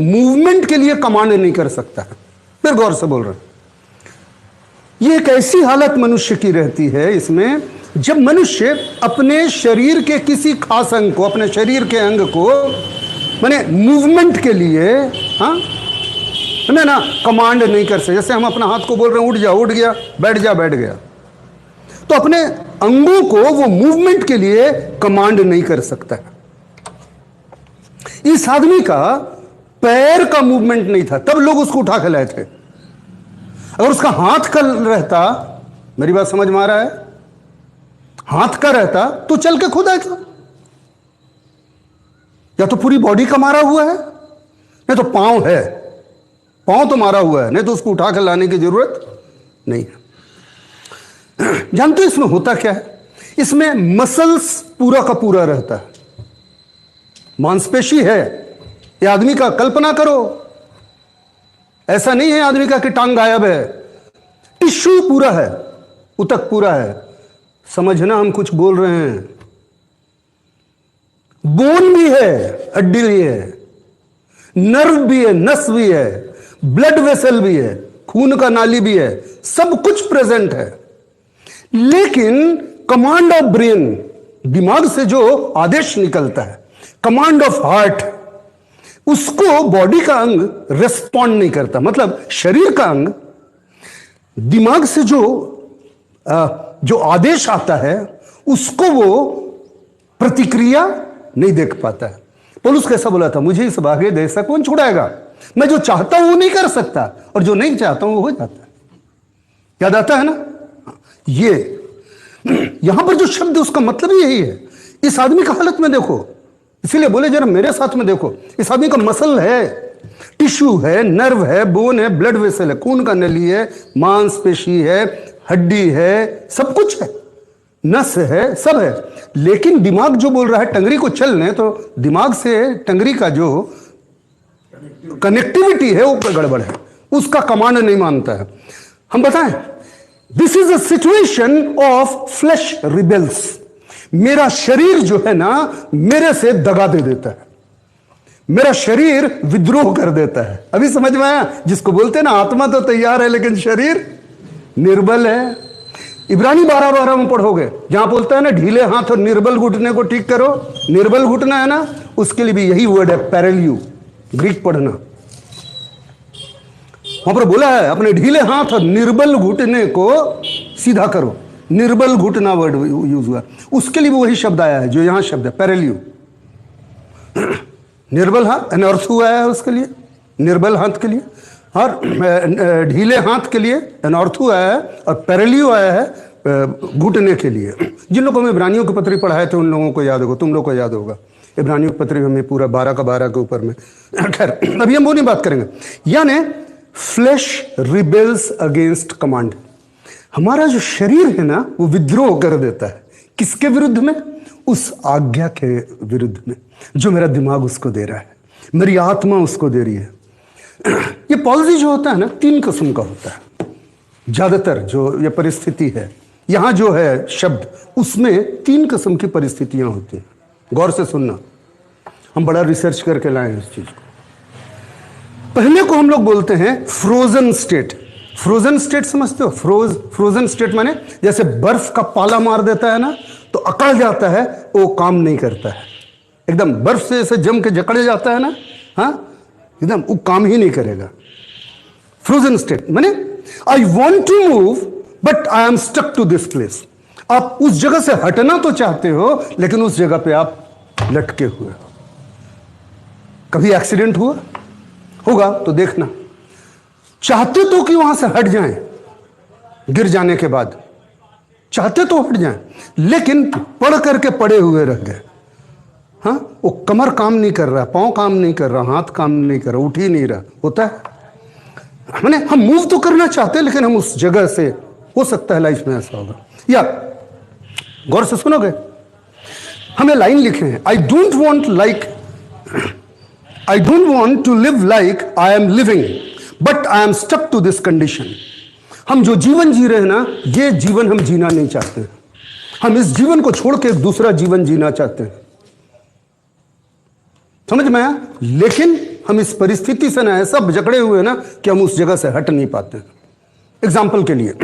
मूवमेंट के लिए कमांड नहीं कर सकता है। फिर गौर से बोल रहे हैं, यह एक ऐसी हालत मनुष्य की रहती है इसमें जब मनुष्य अपने शरीर के किसी खास अंग को, अपने शरीर के अंग को माने मूवमेंट के लिए ना कमांड नहीं कर सकते। जैसे हम अपना हाथ को बोल रहे हैं उठ जा, उठ गया, बैठ जा, बैठ गया, तो अपने अंगों को वो मूवमेंट के लिए कमांड नहीं कर सकता। इस आदमी का पैर का मूवमेंट नहीं था, तब लोग उसको उठा के लाए थे। अगर उसका हाथ का रहता, मेरी बात समझ में आ रहा है, हाथ का रहता तो चल के खुद आता। या तो पूरी बॉडी का मारा हुआ है, नहीं तो पांव है, पांव तो मारा हुआ है, नहीं तो उसको उठा कर लाने की जरूरत नहीं है। जानते हो इसमें होता क्या है? इसमें मसल्स पूरा का पूरा रहता है, मांसपेशी है। ये आदमी का कल्पना करो, ऐसा नहीं है आदमी का कि टांग गायब है, टिश्यू पूरा है, उतक पूरा है। समझना हम कुछ बोल रहे हैं। बोन भी है, हड्डी भी है, नर्व भी है, नस भी है, ब्लड वेसल भी है, खून का नाली भी है, सब कुछ प्रेजेंट है। लेकिन कमांड ऑफ ब्रेन, दिमाग से जो आदेश निकलता है, कमांड ऑफ हार्ट, उसको बॉडी का अंग रेस्पॉन्ड नहीं करता। मतलब शरीर का अंग दिमाग से जो आदेश आता है उसको वो प्रतिक्रिया नहीं देख पाता है। पौलुस कैसा बोला था, मुझे इस भाग्य देश से कौन छुड़ाएगा? मैं जो चाहता हूं वो नहीं कर सकता, और जो नहीं चाहता हूं वो हो जाता है। याद आता है ना? ये यहां पर जो शब्द है उसका मतलब यही है। इस आदमी का हालत में देखो, इसीलिए बोले जरा मेरे साथ में देखो, इस आदमी का मसल है, टिश्यू है, नर्व है, बोन है, ब्लड वेसल है, खून का नली है, मांसपेशी है, हड्डी है, सब कुछ है, नस है, सब है। लेकिन दिमाग जो बोल रहा है टंगरी को चलने, तो दिमाग से टंगरी का जो कनेक्टिविटी है वो गड़बड़ है, उसका कमांड नहीं मानता है। हम बताएं, this is a situation of flash rebels. मेरा शरीर जो है ना मेरे से दगा दे देता है, मेरा शरीर विद्रोह कर देता है। अभी समझ में आया? जिसको बोलते हैं ना आत्मा तो तैयार है लेकिन शरीर निर्बल है। इब्रानी 12:12 में पढ़ोगे, जहां बोलता है ना ढीले हाथ और निर्बल घुटने को ठीक करो। निर्बल घुटना है ना, उसके लिए भी यही वर्ड है, पैरेल्यू। ग्रीक पढ़ना, वहां पर बोला है अपने ढीले हाथ और निर्बल घुटने को सीधा करो। निर्बल घुटना वर्ड यूज हुआ, उसके लिए भी वही शब्द आया है जो यहां शब्द है, पैरेल्यू। निर्बल हाथ अनॉर्थू आया है उसके लिए, निर्बल हाथ के लिए, और ढीले हाथ के लिए अनॉर्थू आया है, और पैरेल्यू आया है घुटने के लिए। जिन लोगों में इब्रानियों की पत्री पढ़ाए थे उन लोगों को याद होगा, तुम लोग को याद होगा। इब्रानियों की पत्री हमें पूरा 12 का 12 के ऊपर में। खैर, अभी हम वो नहीं बात करेंगे। यानी फ्लैश रिबेल्स अगेंस्ट कमांड। हमारा जो शरीर है ना वो विद्रोह कर देता है। किसके विरुद्ध में? उस आज्ञा के विरुद्ध में जो मेरा दिमाग उसको दे रहा है, मेरी आत्मा उसको दे रही है। ये पॉलिसी जो होता है ना 3 किस्म का होता है। ज्यादातर जो ये परिस्थिति है यहां जो है शब्द, उसमें 3 किस्म की परिस्थितियां होती हैं। गौर से सुनना, हम बड़ा रिसर्च करके लाए हैं इस चीज को। पहले को हम लोग बोलते हैं फ्रोजन स्टेट। फ्रोजन स्टेट समझते हो? फ्रोजन स्टेट माने जैसे बर्फ का पाला मार देता है ना तो अकड़ जाता है, वो काम नहीं करता है। एकदम बर्फ से ऐसे जम के जकड़े जाता है ना, हाँ एकदम वो काम ही नहीं करेगा। फ्रोजन स्टेट माने I want to move but I am stuck to this place. आप उस जगह से हटना तो चाहते हो लेकिन उस जगह पे आप लटके हुए हो। कभी एक्सीडेंट हुआ होगा तो देखना, चाहते तो कि वहां से हट जाएं, गिर जाने के बाद चाहते तो हट जाएं, लेकिन पड़ करके पड़े हुए रह गए। हाँ, वो कमर काम नहीं कर रहा, पांव काम नहीं कर रहा, हाथ काम नहीं कर रहा, उठ ही नहीं रहा। होता है मैंने, हम मूव तो करना चाहते हैं लेकिन हम उस जगह से, हो सकता है लाइफ में ऐसा होगा। या गौर से सुनोगे, हमें लाइन लिखे हैं, I don't want to live like I am living but I am stuck to this condition. हम जो जीवन जी रहे हैं ना, ये जीवन हम जीना नहीं चाहते। हम इस जीवन को छोड़ के एक दूसरा जीवन जीना चाहते हैं। समझ में आया? लेकिन हम इस परिस्थिति से ना ऐसा जकड़े हुए हैं ना कि हम उस जगह से हट नहीं पाते। एग्जाम्पल के लिए,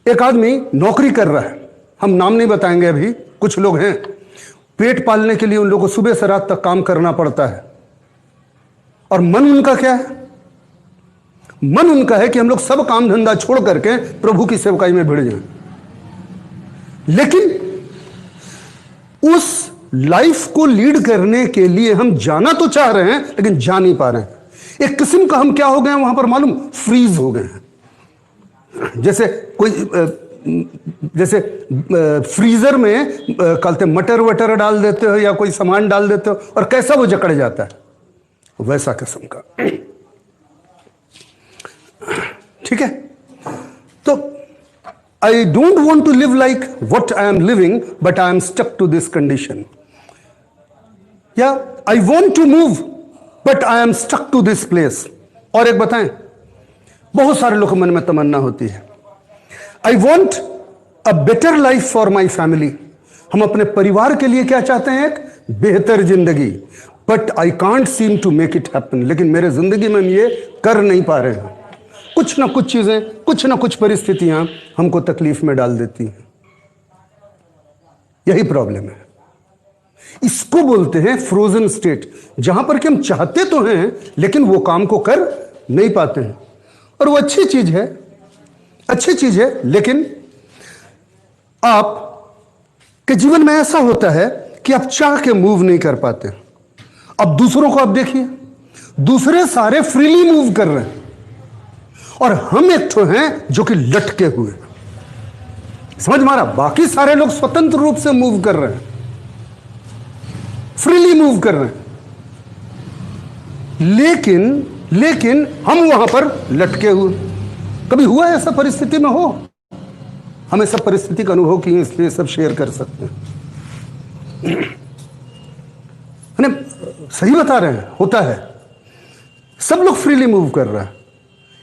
एक आदमी नौकरी कर रहा है, हम नाम नहीं बताएंगे अभी। कुछ लोग हैं पेट पालने के लिए उन लोगों को सुबह से रात तक काम करना पड़ता है, और मन उनका क्या है? मन उनका है कि हम लोग सब काम धंधा छोड़ करके प्रभु की सेवकाई में भिड़ जाएं। लेकिन उस लाइफ को लीड करने के लिए हम जाना तो चाह रहे हैं लेकिन जा नहीं पा रहे हैं। एक किस्म का हम क्या हो गए हैं वहां पर मालूम? फ्रीज हो गए हैं। जैसे कोई जैसे फ्रीजर में कहते मटर वटर डाल देते हो या कोई सामान डाल देते हो और कैसा वो जकड़ जाता है, वैसा किस्म का। ठीक है, तो I don't want to live like what I am living but I am stuck to this condition. या I want to move but I am stuck to this place. और एक बताएं, बहुत सारे लोग मन में तमन्ना होती है, I want a better life for my family. हम अपने परिवार के लिए क्या चाहते हैं? एक बेहतर जिंदगी। But I can't seem to make it happen. लेकिन मेरे जिंदगी में हम ये कर नहीं पा रहे हैं। कुछ ना कुछ चीजें, कुछ ना कुछ परिस्थितियां हमको तकलीफ में डाल देती हैं। यही प्रॉब्लम है। इसको बोलते हैं फ्रोजन स्टेट, जहां पर कि हम चाहते तो हैं लेकिन वो काम को कर नहीं पाते हैं। और वो अच्छी चीज है, अच्छी चीज है, लेकिन आप के जीवन में ऐसा होता है कि आप चाह के मूव नहीं कर पाते। अब दूसरों को आप देखिए, दूसरे सारे फ्रीली मूव कर रहे हैं और हम एक ठो हैं जो कि लटके हुए। समझ मारा? बाकी सारे लोग स्वतंत्र रूप से मूव कर रहे हैं, फ्रीली मूव कर रहे हैं। लेकिन हम वहां पर लटके हुए। कभी हुआ है ऐसा परिस्थिति में हो? हमें सब परिस्थिति का अनुभव किए, इसलिए सब शेयर कर सकते हैं। सही बता रहे हैं, होता है। सब लोग फ्रीली मूव कर रहा है,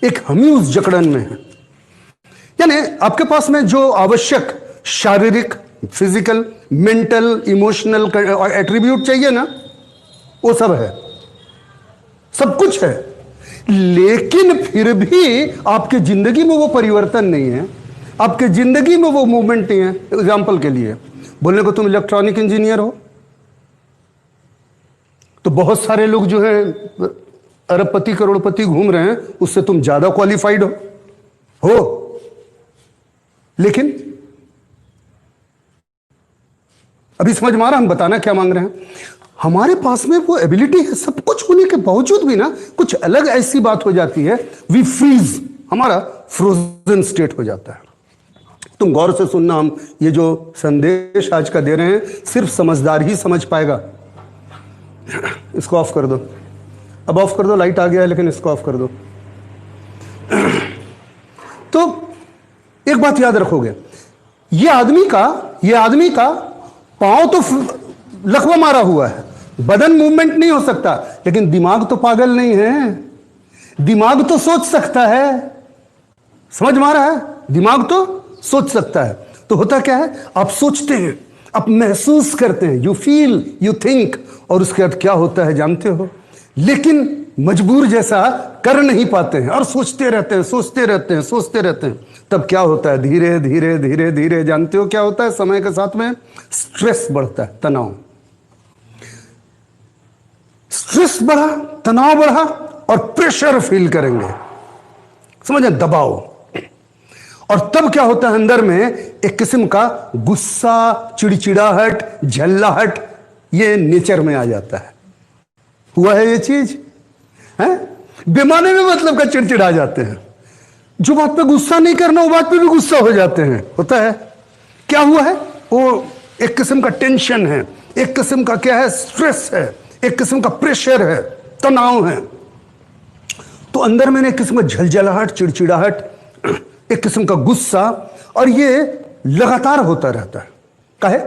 एक हम ही उस जकड़न में है। यानी आपके पास में जो आवश्यक शारीरिक, फिजिकल, मेंटल, इमोशनल एट्रीब्यूट चाहिए ना, वो सब है, सब कुछ है। लेकिन फिर भी आपके जिंदगी में वो परिवर्तन नहीं है, आपके जिंदगी में वो मूवमेंट नहीं है। एग्जाम्पल के लिए बोलने को, तुम इलेक्ट्रॉनिक इंजीनियर हो, तो बहुत सारे लोग जो है अरबपति करोड़पति घूम रहे हैं, उससे तुम ज्यादा क्वालिफाइड हो। लेकिन अभी समझ में आ रहा हम बताना क्या मांग रहे हैं? हमारे पास में वो एबिलिटी है, सब कुछ होने के बावजूद भी ना कुछ अलग ऐसी बात हो जाती है, वी फ्रीज, हमारा फ्रोजन स्टेट हो जाता है। तुम गौर से सुनना, हम ये जो संदेश आज का दे रहे हैं सिर्फ समझदार ही समझ पाएगा। इसको ऑफ कर दो, अब ऑफ कर दो, लाइट आ गया है लेकिन इसको ऑफ कर दो। तो एक बात याद रखोगे, ये आदमी का पांव तो लकवा मारा हुआ है, बदन मूवमेंट नहीं हो सकता, लेकिन दिमाग तो पागल नहीं है, दिमाग तो सोच सकता है। समझ में आ रहा है? दिमाग तो सोच सकता है। तो होता क्या है, आप सोचते हैं, आप महसूस करते हैं, यू फील, यू थिंक, और उसके बाद क्या होता है जानते हो? लेकिन मजबूर जैसा कर नहीं पाते हैं और सोचते रहते हैं। तब क्या होता है? धीरे धीरे जानते हो क्या होता है? समय के साथ में स्ट्रेस बढ़ता है, तनाव। स्ट्रेस बढ़ा, तनाव बढ़ा और प्रेशर फील करेंगे, समझे, दबाव। और तब क्या होता है? अंदर में एक किस्म का गुस्सा, चिड़चिड़ाहट, झल्लाहट, ये नेचर में आ जाता है। हुआ है ये चीज? है बेमाने में मतलब का चिड़चिड़ा जाते हैं, जो बात पे गुस्सा नहीं करना वो बात पे भी गुस्सा हो जाते हैं। होता है क्या हुआ है? वो एक किस्म का टेंशन है, एक किस्म का क्या है, स्ट्रेस है, एक किस्म का प्रेशर है, तनाव है। तो अंदर में एक किस्म का झलझलाहट, चिड़चिड़ाहट, एक किस्म का गुस्सा, और ये लगातार होता रहता है। काहे?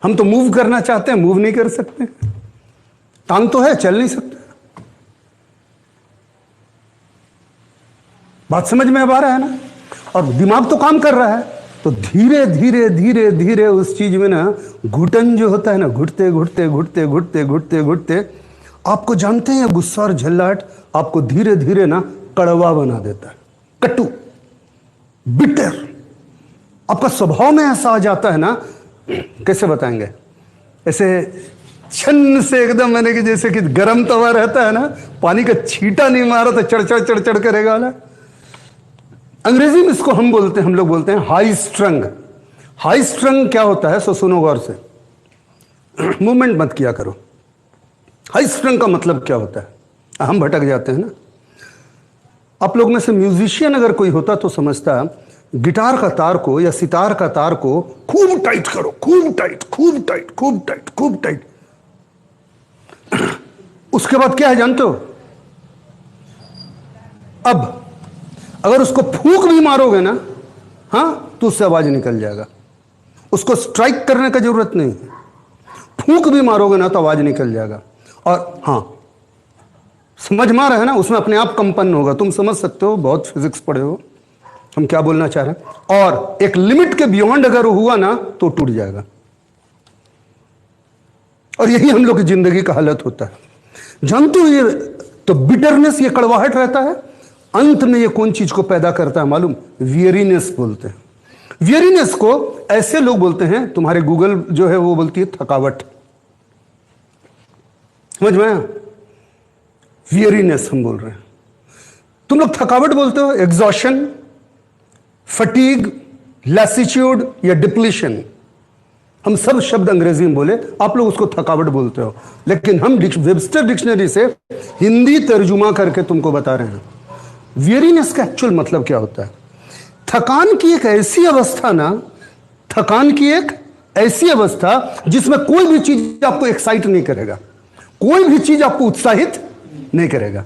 हम तो मूव करना चाहते हैं, मूव नहीं कर सकते, टांग तो है, चल नहीं सकते। बात समझ में अब आ रहा है ना? और दिमाग तो काम कर रहा है, तो धीरे धीरे उस चीज में ना घुटन जो होता है ना, घुटते आपको जानते हैं, गुस्सा और झल्लाहट आपको धीरे धीरे ना कड़वा बना देता है, कटु, बिटर। आपका स्वभाव में ऐसा आ जाता है ना, कैसे बताएंगे, ऐसे छन्न से एकदम, मैंने कि जैसे कि गर्म तवा रहता है ना, पानी का छींटा नहीं मारा तो चढ़ करेगा ना। अंग्रेजी में इसको हम लोग बोलते हैं हाई स्ट्रंग। हाई स्ट्रंग क्या होता है? सो सुनो गौर से, मूवमेंट मत किया करो। हाई स्ट्रंग का मतलब क्या होता है? हम भटक जाते हैं ना। आप लोग में से म्यूजिशियन अगर कोई होता तो समझता, गिटार का तार को या सितार का तार को खूब टाइट करो, खूब टाइट। उसके बाद क्या है जानते हो? अब अगर उसको फूंक भी मारोगे ना, हाँ, तो उससे आवाज निकल जाएगा। उसको स्ट्राइक करने का जरूरत नहीं है, फूंक भी मारोगे ना तो आवाज निकल जाएगा। और हाँ, समझ में आ रहा है ना, उसमें अपने आप कंपन होगा। तुम समझ सकते हो, बहुत फिजिक्स पढ़े हो, हम क्या बोलना चाह रहे हैं। और एक लिमिट के बियॉन्ड अगर हुआ ना तो टूट जाएगा। और यही हम लोग की जिंदगी का हालत होता है, जानते हो? ये तो बिटरनेस, ये कड़वाहट रहता है। अंत में ये कौन चीज को पैदा करता है मालूम? वियरीनेस बोलते हैं। वियरीनेस को ऐसे लोग बोलते हैं, तुम्हारे गूगल जो है वो बोलती है थकावट। समझ में आया? वियरीनेस हम बोल रहे हैं, तुम लोग थकावट बोलते हो, एग्जॉशन, फटीग, लैसिट्यूड या डिप्लीशन। हम सब शब्द अंग्रेजी में बोले, आप लोग उसको थकावट बोलते हो, लेकिन हम वेबस्टर डिक्शनरी से हिंदी तर्जुमा करके तुमको बता रहे हैं वियरीनेस का एक्चुअल मतलब क्या होता है। थकान की एक ऐसी अवस्था ना, थकान की एक ऐसी अवस्था जिसमें कोई भी चीज आपको एक्साइट नहीं करेगा, कोई भी चीज आपको उत्साहित नहीं करेगा।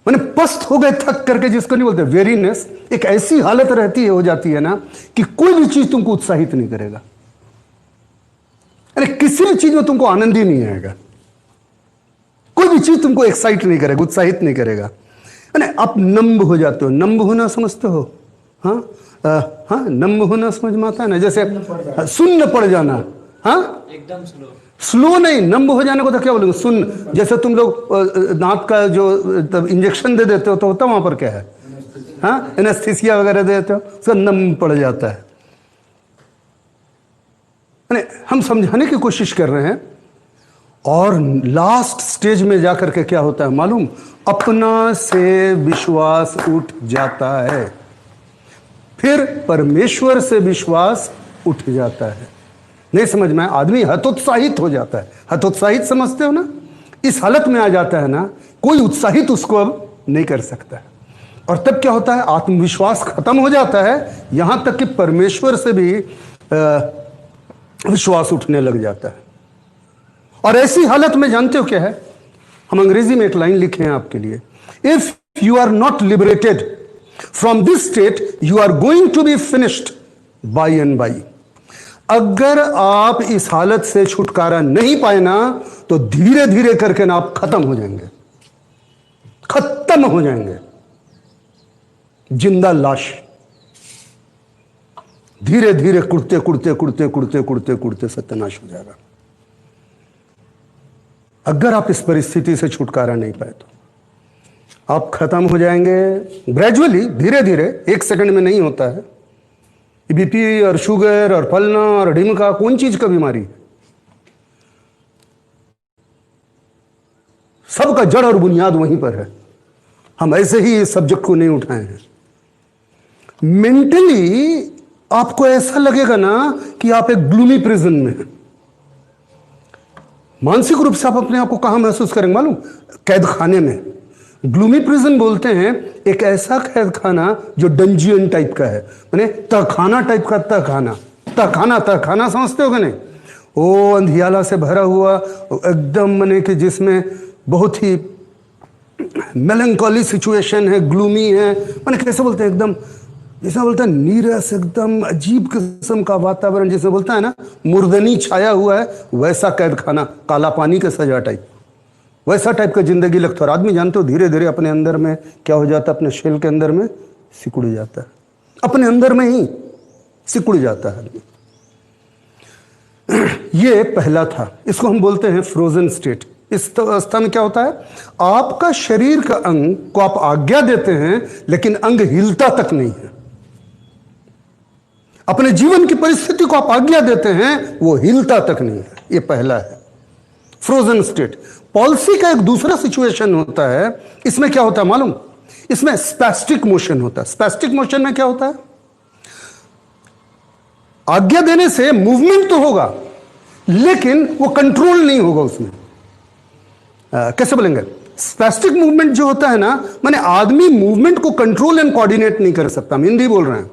मैंने पस्त हो गए थक करके, जिसको नहीं बोलते वेरीनेस, एक ऐसी हालत रहती है, हो जाती है ना कि कोई भी चीज तुमको उत्साहित नहीं करेगा। अरे किसी भी चीज में तुमको आनंद ही नहीं आएगा, कोई भी चीज तुमको एक्साइट नहीं करेगा, उत्साहित नहीं करेगा। अरे आप नम्ब हो जाते हो। नम्ब होना समझते हो? हाँ हाँ, नम्ब होना समझ में आता है ना, जैसे सुन्न पड़ जाना। हाँ, एकदम स्लो नहीं, नम्ब हो जाने को तो क्या बोलोगे? सुन, जैसे तुम लोग दांत का जो तब इंजेक्शन दे देते हो तो होता वहां पर क्या है? हाँ, एनेस्थीसिया वगैरह दे देते हो, उसका नम्ब पड़ जाता है। हम समझाने की कोशिश कर रहे हैं, और लास्ट स्टेज में जाकर के क्या होता है मालूम? अपना से विश्वास उठ जाता है, फिर परमेश्वर से विश्वास उठ जाता है। नहीं समझ में? आदमी हतोत्साहित हो जाता है। हतोत्साहित समझते हो ना? इस हालत में आ जाता है ना, कोई उत्साहित उसको अब नहीं कर सकता है। और तब क्या होता है? आत्मविश्वास खत्म हो जाता है, यहां तक कि परमेश्वर से भी विश्वास उठने लग जाता है। और ऐसी हालत में जानते हो क्या है? हम अंग्रेजी में एक लाइन लिखे हैं आपके लिए, if you are not liberated from this state you are going to be finished by and by. अगर आप इस हालत से छुटकारा नहीं पाए ना, तो धीरे धीरे करके ना आप खत्म हो जाएंगे, खत्म हो जाएंगे, जिंदा लाश। धीरे धीरे कुड़ते कुड़ते कुड़ते कुड़ते कुड़ते कुड़ते सत्यानाश हो जाएगा, अगर आप इस परिस्थिति से छुटकारा नहीं पाए तो। आप खत्म हो जाएंगे ग्रेजुअली, धीरे धीरे, एक सेकंड में नहीं होता है। बीपी और शुगर और फलना और ढिमका कौन चीज का बीमारी है? सबका जड़ और बुनियाद वहीं पर है। हम ऐसे ही इस सब्जेक्ट को नहीं उठाए हैं। मेंटली आपको ऐसा लगेगा ना कि आप एक ग्लूमी प्रिजन में हैं। मानसिक रूप से आप अपने आप को कहां महसूस करेंगे मालूम? कैद खाने में। ग्लूमी प्रिजन बोलते हैं एक ऐसा कैद खाना जो डंजियन टाइप का है, माने तहखाना टाइप का। तहखाना, तहखाना, तहखाना समझते हो कि नहीं? वो अंधियाला से भरा हुआ एकदम, माने कि जिसमें बहुत ही मेलंकोली सिचुएशन है, ग्लूमी है, माने कैसे बोलते हैं, एकदम जैसे बोलते हैं नीरस, एकदम अजीब किस्म का वातावरण, जैसे बोलता है ना मुर्दनी छाया हुआ है, वैसा कैद खाना, काला पानी के सजा टाइप, वैसा टाइप का जिंदगी लगता है। और आदमी जानते हो धीरे धीरे अपने अंदर में क्या हो जाता है? अपने शेल के अंदर में सिकुड़ जाता है, अपने अंदर में ही सिकुड़ जाता है आदमी। ये पहला था, इसको हम बोलते हैं फ्रोजन स्टेट। इस अवस्था में क्या होता है? आपका शरीर का अंग को आप आज्ञा देते हैं, लेकिन अंग हिलता तक नहीं है। अपने जीवन की परिस्थिति को आप आज्ञा देते हैं, वो हिलता तक नहीं है। ये पहला है फ्रोजन स्टेट। पॉलिसी का एक दूसरा सिचुएशन होता है, इसमें क्या होता है मालूम? इसमें स्पैस्टिक मोशन होता है। स्पैस्टिक मोशन में क्या होता है? आज्ञा देने से मूवमेंट तो होगा, लेकिन वो कंट्रोल नहीं होगा उसमें। कैसे बोलेंगे? स्पैस्टिक मूवमेंट जो होता है ना, माने आदमी मूवमेंट को कंट्रोल एंड कोऑर्डिनेट नहीं कर सकता। हम हिंदी बोल रहे हैं।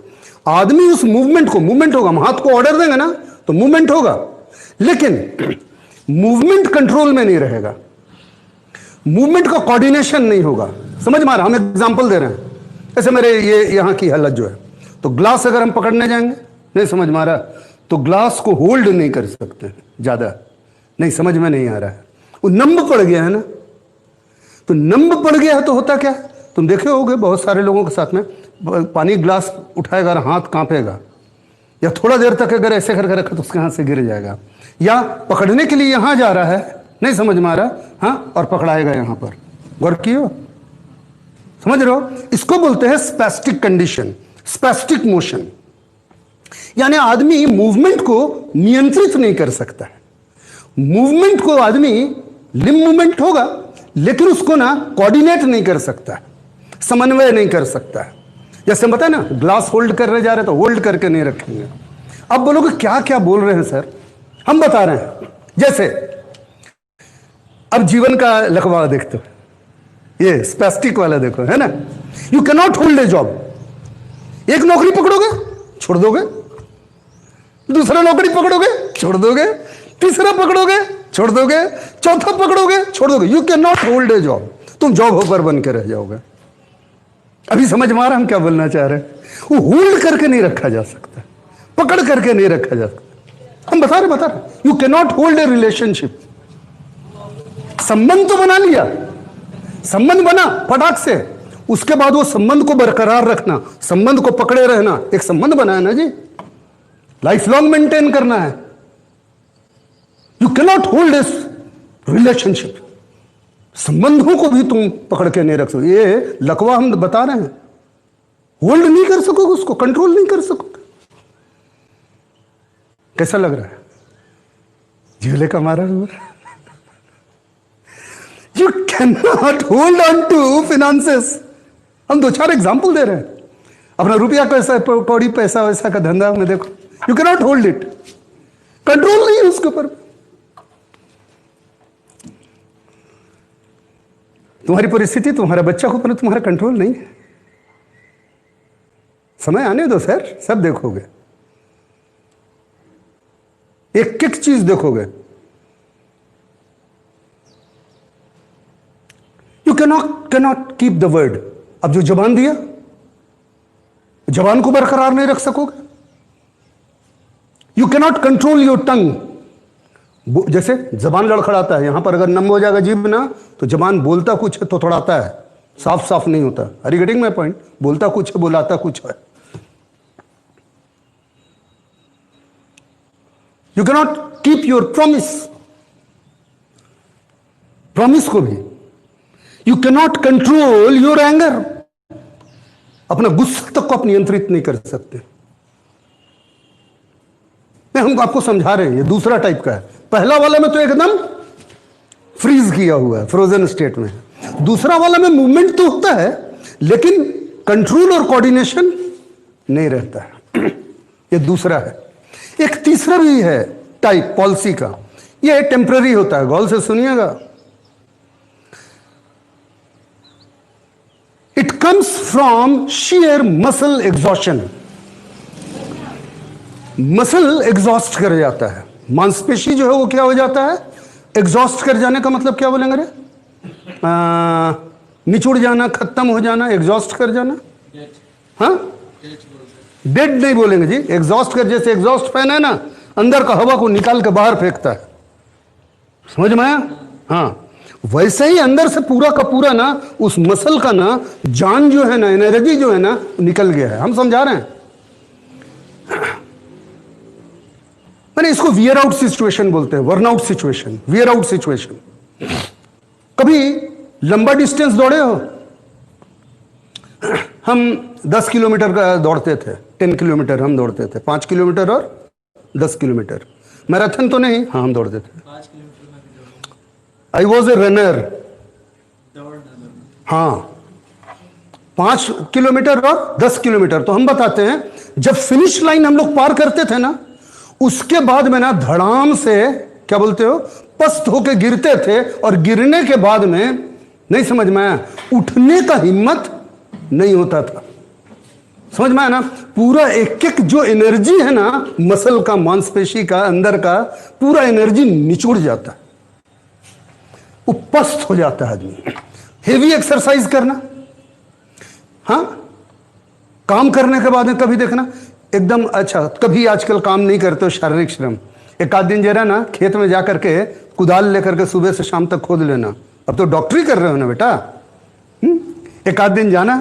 आदमी उस मूवमेंट को, मूवमेंट होगा, हम हाथ को ऑर्डर देंगे ना तो मूवमेंट होगा, लेकिन मूवमेंट कंट्रोल में नहीं रहेगा, मूवमेंट का कोऑर्डिनेशन नहीं होगा। समझ में आ रहा? हम एग्जांपल दे रहे हैं। ऐसे मेरे ये यहां की हालत जो है, तो ग्लास अगर हम पकड़ने जाएंगे, नहीं समझ में आ रहा, तो ग्लास को होल्ड नहीं कर सकते ज्यादा। नहीं समझ में नहीं आ रहा है, वो नंब पड़ गया है ना। तो नंब पड़ गया है तो होता क्या? तुम देखे होगे बहुत सारे लोगों के साथ में, पानी ग्लास उठाएगा और हाथ कांपेगा, या थोड़ा देर तक अगर ऐसे करके रखा तो उसके हाथ से गिर जाएगा, या पकड़ने के लिए यहां जा रहा है, नहीं समझ में आ रहा, हाँ, और पकड़ाएगा यहां पर। गौर कियो? समझ रहे हो? इसको बोलते हैं स्पैस्टिक कंडीशन, स्पैस्टिक मोशन। यानी आदमी मूवमेंट को नियंत्रित नहीं कर सकता है। मूवमेंट को आदमी, लिम्ब मूवमेंट होगा, लेकिन उसको ना कोऑर्डिनेट नहीं कर सकता, समन्वय नहीं कर सकता है। जैसे हम बताए ना, ग्लास होल्ड करने जा रहे तो होल्ड करके नहीं रखेंगे। अब बोलोगे क्या क्या बोल रहे हैं सर? हम बता रहे हैं। जैसे अब जीवन का लकवा देखते हो, ये स्पैस्टिक वाला देखो, है ना। You can not hold a job. एक नौकरी पकड़ोगे छोड़ दोगे, दूसरा नौकरी पकड़ोगे छोड़ दोगे, तीसरा पकड़ोगे छोड़ दोगे, चौथा पकड़ोगे छोड़ दोगे। You can not hold a job, तुम जॉब होपर बन के रह जाओगे। अभी समझ में आ रहा हम क्या बोलना चाह रहे हैं? वो होल्ड करके नहीं रखा जा सकता, पकड़ करके नहीं रखा जा सकता। हम बता रहे you can not hold a relationship. संबंध तो बना लिया, संबंध बना फटाक से, उसके बाद वो संबंध को बरकरार रखना, संबंध को पकड़े रहना, एक संबंध बना है ना जी, लाइफ लॉन्ग मेंटेन करना है। You can not hold a relationship, संबंधों को भी तुम पकड़ के नहीं रख सको। ये लकवा हम बता रहे हैं, होल्ड नहीं कर सकोगे, उसको कंट्रोल नहीं कर सकोगे। कैसा लग रहा है? झूले का मारा हुआ। You can not hold on to finances. हम 2-4 एग्जाम्पल दे रहे हैं। अपना रुपया कैसा, कौड़ी पैसा वैसा का धंधा में देखो, you can not hold it, control नहीं है उसके ऊपर। तुम्हारी परिस्थिति, तुम्हारा बच्चा को पर तुम्हारा कंट्रोल नहीं है। समय आने दो सर, सब देखोगे, एक एक चीज देखोगे। You cannot keep the word. अब जो जबान दिया, जबान को बरकरार नहीं रख सकोगे। You cannot control your tongue. जैसे जबान लड़खड़ाता है, यहां पर अगर नम हो जाएगा जीभ ना, तो जबान बोलता कुछ है तो थोड़ाता है, साफ साफ नहीं होता। Are you getting my point? बोलता कुछ है, बुलाता कुछ है। You cannot keep your promise, promise को भी। You cannot control your anger, अपना गुस्सा तक को आप नियंत्रित नहीं कर सकते। हम आपको समझा रहे हैं, ये दूसरा टाइप का है। पहला वाला में तो एकदम फ्रीज किया हुआ है, फ्रोजन स्टेट में। दूसरा वाला में मूवमेंट तो होता है, लेकिन कंट्रोल और कोऑर्डिनेशन नहीं रहता है। ये दूसरा है। एक तीसरा भी है टाइप पॉलिसी का, ये टेम्पररी होता है। गौर से सुनिएगा। It comes from sheer muscle exhaustion. Muscle exhaust कर जाता है, मांसपेशी जो है वो क्या हो जाता है, एग्जॉस्ट कर जाने का मतलब क्या बोलेंगे रे? निचुड़ जाना, खत्म हो जाना, एग्जॉस्ट कर जाना। हाँ, डेड नहीं बोलेंगे जी, एग्जॉस्ट कर। जैसे एग्जॉस्ट फैन है ना, अंदर का हवा को निकाल के बाहर फेंकता है, समझ में आया? हाँ, वैसे ही अंदर से पूरा का पूरा ना, उस मसल का ना जान जो है ना, एनर्जी जो है ना, निकल गया है। हम समझा रहे हैं। मैंने इसको वियर आउट सिचुएशन बोलते हैं, worn out situation, wear out situation. कभी लंबा डिस्टेंस दौड़े हो? हम 10 किलोमीटर का दौड़ते थे, 10 किलोमीटर हम दौड़ते थे, 5 किलोमीटर और 10 किलोमीटर। मैराथन तो नहीं, हाँ हम दौड़ते थे। I was a runner. हाँ, 5 किलोमीटर और 10 किलोमीटर। तो हम बताते हैं, जब फिनिश लाइन हम लोग पार करते थे ना, उसके बाद में ना धड़ाम से, क्या बोलते हो, पस्त होके गिरते थे, और गिरने के बाद में नहीं समझ में आया, उठने का हिम्मत नहीं होता था। समझ में आया ना? पूरा एक एक जो एनर्जी है ना, मसल का, मांसपेशी का, अंदर का पूरा एनर्जी निचुड़ जाता है, वो पस्त हो जाता है आदमी। हेवी एक्सरसाइज करना, हाँ, काम करने के बाद में कभी देखना एकदम अच्छा, कभी आजकल काम नहीं करते हो शारीरिक श्रम, एक आध दिन जरा ना खेत में जाकर के कुदाल लेकर के सुबह से शाम तक खोद लेना। अब तो डॉक्टरी कर रहे हो ना बेटा, एक आध दिन जाना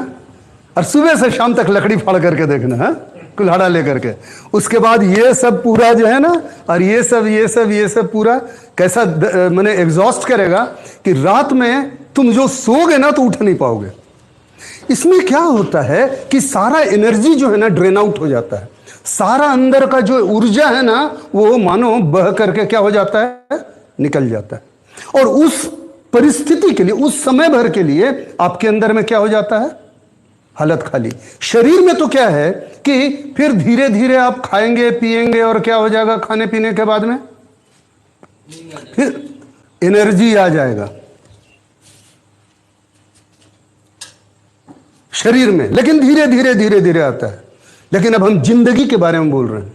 और सुबह से शाम तक लकड़ी फाड़ करके देखना, है कुल्हाड़ा लेकर के। उसके बाद ये सब पूरा जो है ना, और ये सब पूरा कैसा मैंने एग्जॉस्ट करेगा कि रात में तुम जो सोओगे ना तो उठ नहीं पाओगे। इसमें क्या होता है कि सारा एनर्जी जो है ना ड्रेन आउट हो जाता है, सारा अंदर का जो ऊर्जा है ना, वो मानो बह करके क्या हो जाता है, निकल जाता है। और उस परिस्थिति के लिए, उस समय भर के लिए आपके अंदर में क्या हो जाता है, हालत खाली। शरीर में तो क्या है कि फिर धीरे धीरे आप खाएंगे पिएंगे, और क्या हो जाएगा, खाने पीने के बाद में फिर एनर्जी आ जाएगा शरीर में, लेकिन धीरे धीरे आता है। लेकिन अब हम जिंदगी के बारे में बोल रहे हैं।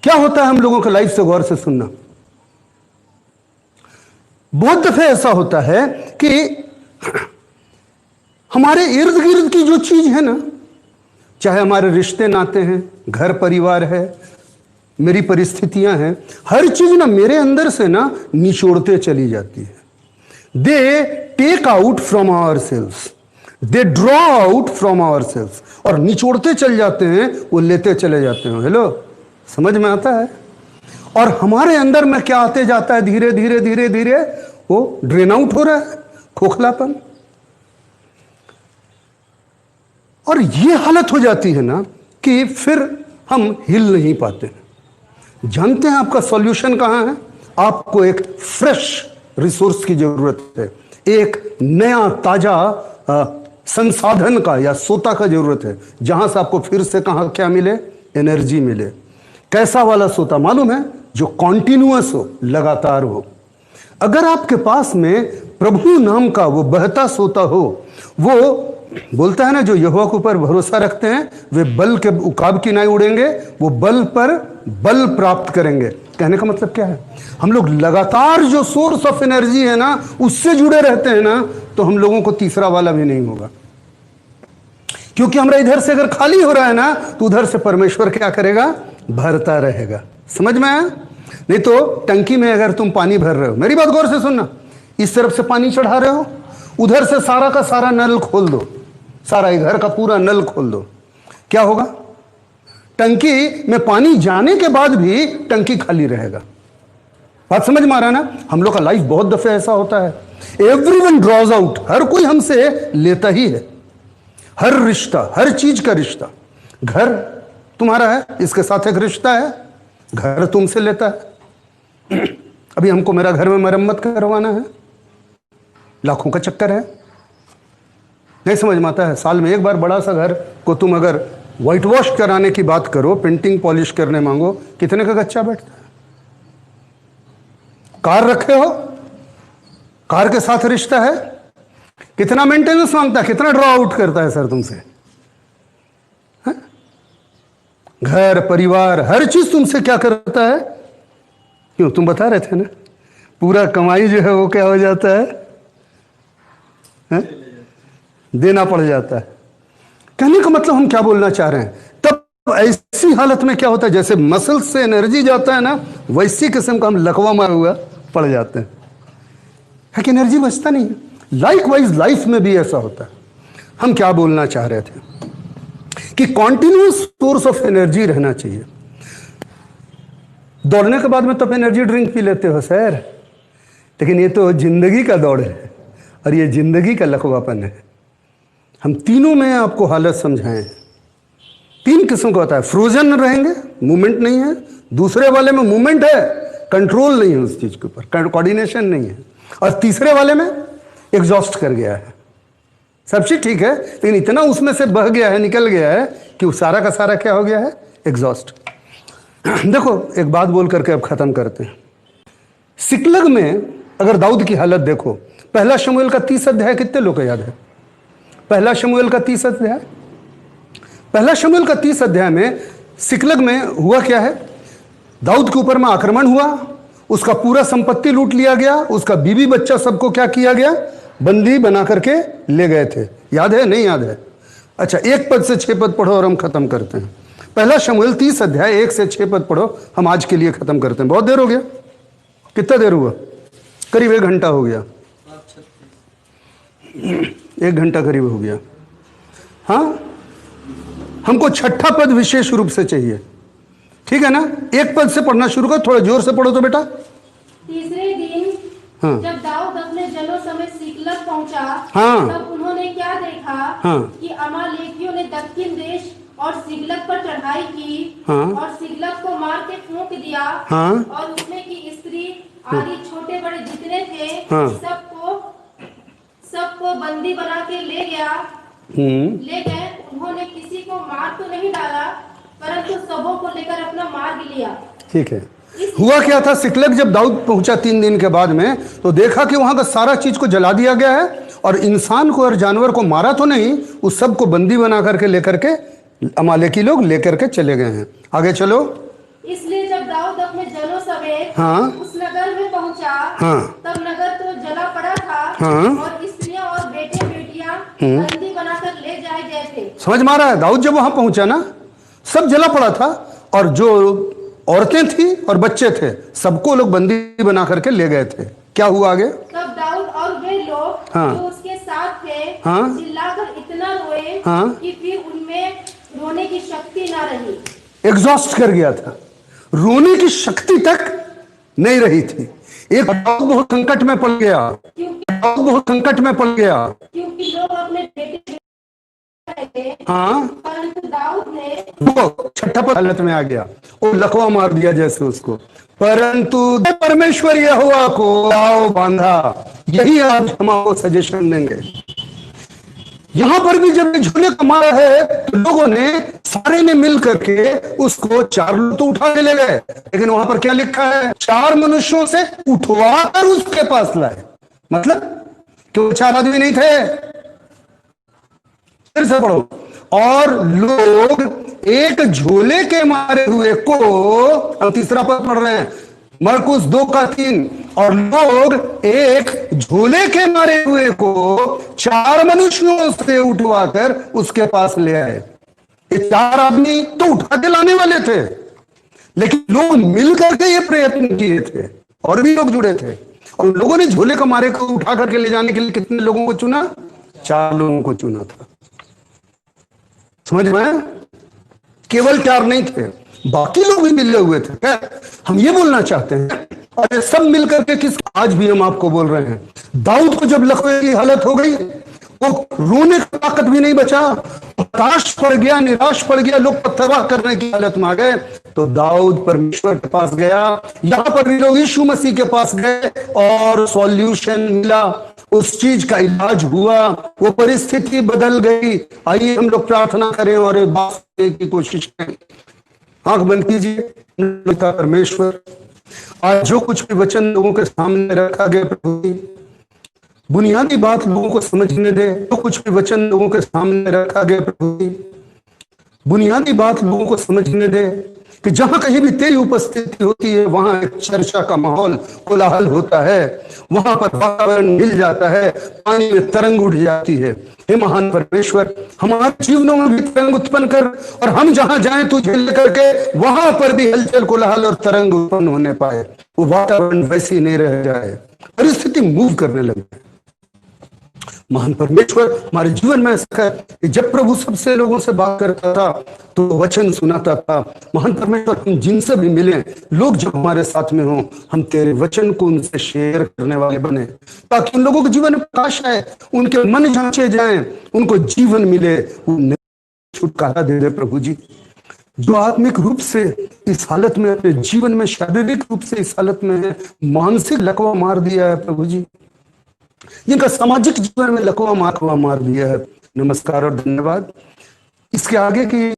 क्या होता है हम लोगों के लाइफ से गौर से सुनना। बहुत दफे ऐसा होता है कि हमारे इर्द गिर्द की जो चीज है ना, चाहे हमारे रिश्ते नाते हैं, घर परिवार है, मेरी परिस्थितियां हैं, हर चीज ना मेरे अंदर से ना निचोड़ते चली जाती है। They take out from our cells, they draw out from our cells, और निचोड़ते चल जाते हैं, वो लेते चले जाते हैं। हेलो, समझ में आता है? और हमारे अंदर में क्या आते जाता है? धीरे धीरे धीरे धीरे वो ड्रेन आउट हो रहा है, खोखलापन। और ये हालत हो जाती है ना कि फिर हम हिल नहीं पाते। जानते हैं आपका सॉल्यूशन कहां है? आपको एक फ्रेश रिसोर्स की जरूरत है, एक नया ताजा संसाधन का या सोता का जरूरत है, जहां से आपको फिर से कहां क्या मिले? एनर्जी मिले। कैसा वाला सोता मालूम है? जो कॉन्टिन्यूअस हो, लगातार हो। अगर आपके पास में प्रभु नाम का वो बहता सोता हो, वो बोलता है ना, जो यहोवा के ऊपर भरोसा रखते हैं वे बल के उकाब की नाई उड़ेंगे, वो बल पर बल प्राप्त करेंगे। कहने का मतलब क्या है? हम लोग लगातार जो सोर्स ऑफ एनर्जी है ना, उससे जुड़े रहते हैं ना, तो हम लोगों को तीसरा वाला भी नहीं होगा। क्योंकि हमारा इधर से अगर खाली हो रहा है ना, तो उधर से परमेश्वर क्या करेगा? भरता रहेगा। समझ में आया? नहीं तो टंकी में अगर तुम पानी भर रहे हो, मेरी बात गौर से सुनना, इस तरफ से पानी चढ़ा रहे हो, उधर से सारा का सारा नल खोल दो, सारा घर का पूरा नल खोल दो, क्या होगा? टंकी में पानी जाने के बाद भी टंकी खाली रहेगा। बात समझ में आ रहा है ना? हम लोग का लाइफ बहुत दफे ऐसा होता है, एवरीवन ड्रॉज आउट, हर कोई हमसे लेता ही है। हर रिश्ता, हर चीज का रिश्ता, घर तुम्हारा है, इसके साथ एक रिश्ता है, घर तुमसे लेता है। अभी हमको मेरा घर में मरम्मत करवाना है, लाखों का चक्कर है, नहीं समझ में आता है। साल में एक बार बड़ा सा घर को तुम अगर व्हाइट वॉश कराने की बात करो, पेंटिंग पॉलिश करने मांगो, कितने का गच्चा बैठता है? कार रखे हो, कार के साथ रिश्ता है, कितना मेंटेनेंस मांगता है, कितना ड्रॉ आउट करता है सर तुमसे? घर परिवार हर चीज तुमसे क्या करता है? क्यों, तुम बता रहे थे ना, पूरा कमाई जो है वो क्या हो जाता है? देना पड़ जाता है। कहने का मतलब हम क्या बोलना चाह रहे हैं? तब ऐसी हालत में क्या होता है? जैसे मसल्स से एनर्जी जाता है ना, वैसी किस्म का हम लकवा मारा हुआ पड़ जाते हैं, है कि एनर्जी बचता नहीं है। लाइकवाइज लाइफ में भी ऐसा होता है। हम क्या बोलना चाह रहे थे कि कॉन्टिन्यूस सोर्स ऑफ एनर्जी रहना चाहिए। दौड़ने के बाद में तो एनर्जी ड्रिंक पी लेते हो सर, लेकिन ये तो जिंदगी का दौड़ है और ये जिंदगी का लकवापन है। हम तीनों में आपको हालत समझाएं। तीन किस्म का होता है, फ्रोजन रहेंगे, मूवमेंट नहीं है। दूसरे वाले में मूवमेंट है, कंट्रोल नहीं है उस चीज के ऊपर, कोऑर्डिनेशन नहीं है। और तीसरे वाले में एग्जॉस्ट कर गया है। सब चीज ठीक है, लेकिन इतना उसमें से बह गया है, निकल गया है कि वो सारा का सारा क्या हो गया है? एग्जॉस्ट। देखो एक बात बोल करके अब खत्म करते हैं। सिकलग में अगर दाऊद की हालत देखो, पहला शमूएल का 30 अध्याय कितने लोग को याद है? पहला शमूएल का 30 अध्याय, पहला शमूएल का 30 अध्याय में सिकलग में हुआ क्या है? दाऊद के ऊपर में आक्रमण हुआ, उसका पूरा संपत्ति लूट लिया गया, उसका बीवी बच्चा सबको क्या किया गया? बंदी बना करके ले गए थे। याद है? नहीं याद है? अच्छा, 1 पद से 6 पद पढ़ो और हम खत्म करते हैं। पहला शमूएल 30 अध्याय 1 से 6 पद पढ़ो, हम आज के लिए खत्म करते हैं। बहुत देर हो गया। कितना देर हुआ? करीब 1 घंटा हो गया। 1 घंटा करीब हो गया। हाँ, हमको 6ठा पद विशेष रूप से चाहिए, ठीक है ना? 1 पद से पढ़ना शुरू कर, थोड़ा जोर से पढ़ो तो बेटा। तीसरे दिन हाँ। जब दाऊद अपने जनों समेत सिकलग पहुंचा, हाँ। तब उन्होंने क्या देखा? हाँ। कि अमालेकियों ने दक्षिण देश और सिकलग पर चढ़ाई की। हाँ। और सिकलग को मार के फूंक दिया। हाँ। और उसमें की स्त्री आदि छोटे बड़े जितने थे, हाँ। सबको बंदी बना के ले गया। ले गए। उन्होंने किसी को मार तो नहीं डाला, परंतु सबों को लेकर अपना मार्ग लिया। ठीक है। हुआ क्या था? सिकलग जब दाऊद पहुंचा 3 दिन के बाद में, तो देखा कि वहां का सारा चीज को जला दिया गया है, और इंसान को और जानवर को मारा तो नहीं, उस सब को बंदी बना करके लेकर के अमालेकी लोग लेकर के चले गए हैं। आगे चलो। इसलिए जब दाऊद अपने जनों समेत हाँ। उस नगर में पहुंचा, हाँ। तब नगर तो हाँ। और स्त्रियां और बेटे बेटियां बंदी बनाकर ले जाए गए थे। समझ में आ रहा है? दाऊद जब वहां पहुंचा ना, सब जला पड़ा था, और जो औरतें थी और बच्चे थे सबको लोग बंदी बना करके ले गए थे। क्या हुआ आगे? तब दाऊद और वे लोग हाँ। जो उसके साथ थे हाँ। चिल्लाकर इतना रोए हाँ। कि फिर उनमें रोने की शक्ति ना रही। एग्जॉस्ट कर गया था, रोने की शक्ति तक नहीं रही थी। एक दाऊद बहुत संकट में पड़ गया, दाऊद बहुत संकट में पड़ गया, क्योंकि लोग अपने बेटे थे। हाँ। परंतु दाऊद ने वो छठा पद हालत में आ गया, वो लकवा मार दिया जैसे उसको। परंतु परमेश्वर यहोवा को दाव बांधा। यही आज हम आपको सजेशन देंगे। यहां पर भी जब झूले का मारा है तो लोगों ने, सारे ने मिल करके उसको, 4 लोग तो उठा के ले गए, लेकिन वहां पर क्या लिखा है? 4 मनुष्यों से उठवा कर उसके पास लाए। मतलब कि वो 4 आदमी नहीं थे। फिर से पढ़ो। और लोग एक झोले के मारे हुए को, हम तीसरा पद पढ़ रहे हैं, मरकुस 2:3, और लोग एक झोले के मारे हुए को 4 मनुष्यों से उठवाकर उसके पास ले आए। ये 4 आदमी तो उठा के लाने वाले थे, लेकिन लोग मिलकर के ये प्रयत्न किए थे, और भी लोग जुड़े थे, और लोगों ने झोले के मारे को उठा करके ले जाने के लिए कितने लोगों को चुना? 4 लोगों को चुना था। समझ में? केवल 4 नहीं थे, बाकी लोग भी मिले हुए थे। क्या हम ये बोलना चाहते हैं? और सब मिलकर के किस, आज भी हम आपको बोल रहे हैं, दाऊद को जब लकवे की हालत हो गई, वो रोने की ताकत भी नहीं बचा, हताश पड़ गया, निराश पड़ गया, लोग पत्थरवाह करने की हालत में आ गए, तो दाऊद परमेश्वर के पास गया। यहां पर भी लोग यीशु मसीह के पास गए और सॉल्यूशन मिला, उस चीज का इलाज हुआ, वो परिस्थिति बदल गई। आइए हम लोग प्रार्थना करें और बात की कोशिश करें। आंख बंद कीजिए। परमेश्वर, आज जो कुछ भी वचन लोगों के सामने रखा गया, प्रभु बुनियादी बात लोगों को समझने दे। जो कुछ भी वचन लोगों के सामने रखा गया, प्रभु बुनियादी बात लोगों को समझने दे कि जहां कहीं भी तेरी उपस्थिति होती है वहां एक चर्चा का माहौल, कोलाहल होता है, वहां पर वातावरण मिल जाता है, पानी में तरंग उठ जाती है। हे महान परमेश्वर, हमारे जीवनों में भी तरंग उत्पन्न कर, और हम जहां जाएं तुझे लेकर के, वहां पर भी हलचल, कोलाहल और तरंग उत्पन्न होने पाए। वो वातावरण वैसे ही नहीं रह जाए, परिस्थिति मूव करने लगे। महान परमेश्वर, हमारे जीवन में ऐसा है कि जब प्रभु सबसे लोगों से बात करता था तो वचन सुनाता था। महान परमेश्वर, हम जिनसे भी मिले, लोग जब हमारे साथ में हो, हम तेरे वचन को उनसे शेयर करने वाले बने, ताकि उन लोगों के जीवन में प्रकाश आए, उनके मन जांचे जाएं, उनको जीवन मिले, वो छुटकारा दे दे प्रभु जी। जो आत्मिक रूप से इस हालत में, अपने जीवन में शारीरिक रूप से इस हालत में है, मानसिक लकवा मार दिया है प्रभु जी, जिनका सामाजिक जीवन में लकवा मार दिया है, नमस्कार और धन्यवाद। इसके आगे की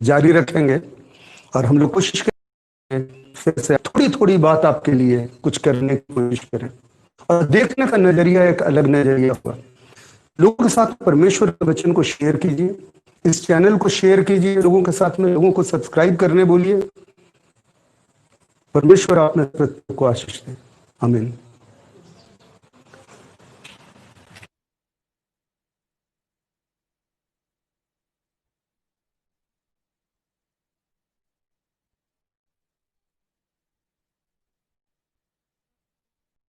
जारी रखेंगे और हम लोग कोशिश करें फिर से थोड़ी थोड़ी बात आपके लिए कुछ करने की कोशिश करें, और देखने का नजरिया एक अलग नजरिया हुआ। लोगों के साथ परमेश्वर के वचन को शेयर कीजिए, इस चैनल को शेयर कीजिए लोगों के साथ में, लोगों को सब्सक्राइब करने बोलिए। परमेश्वर आप में प्रत्येक को आशीष दे। आमीन।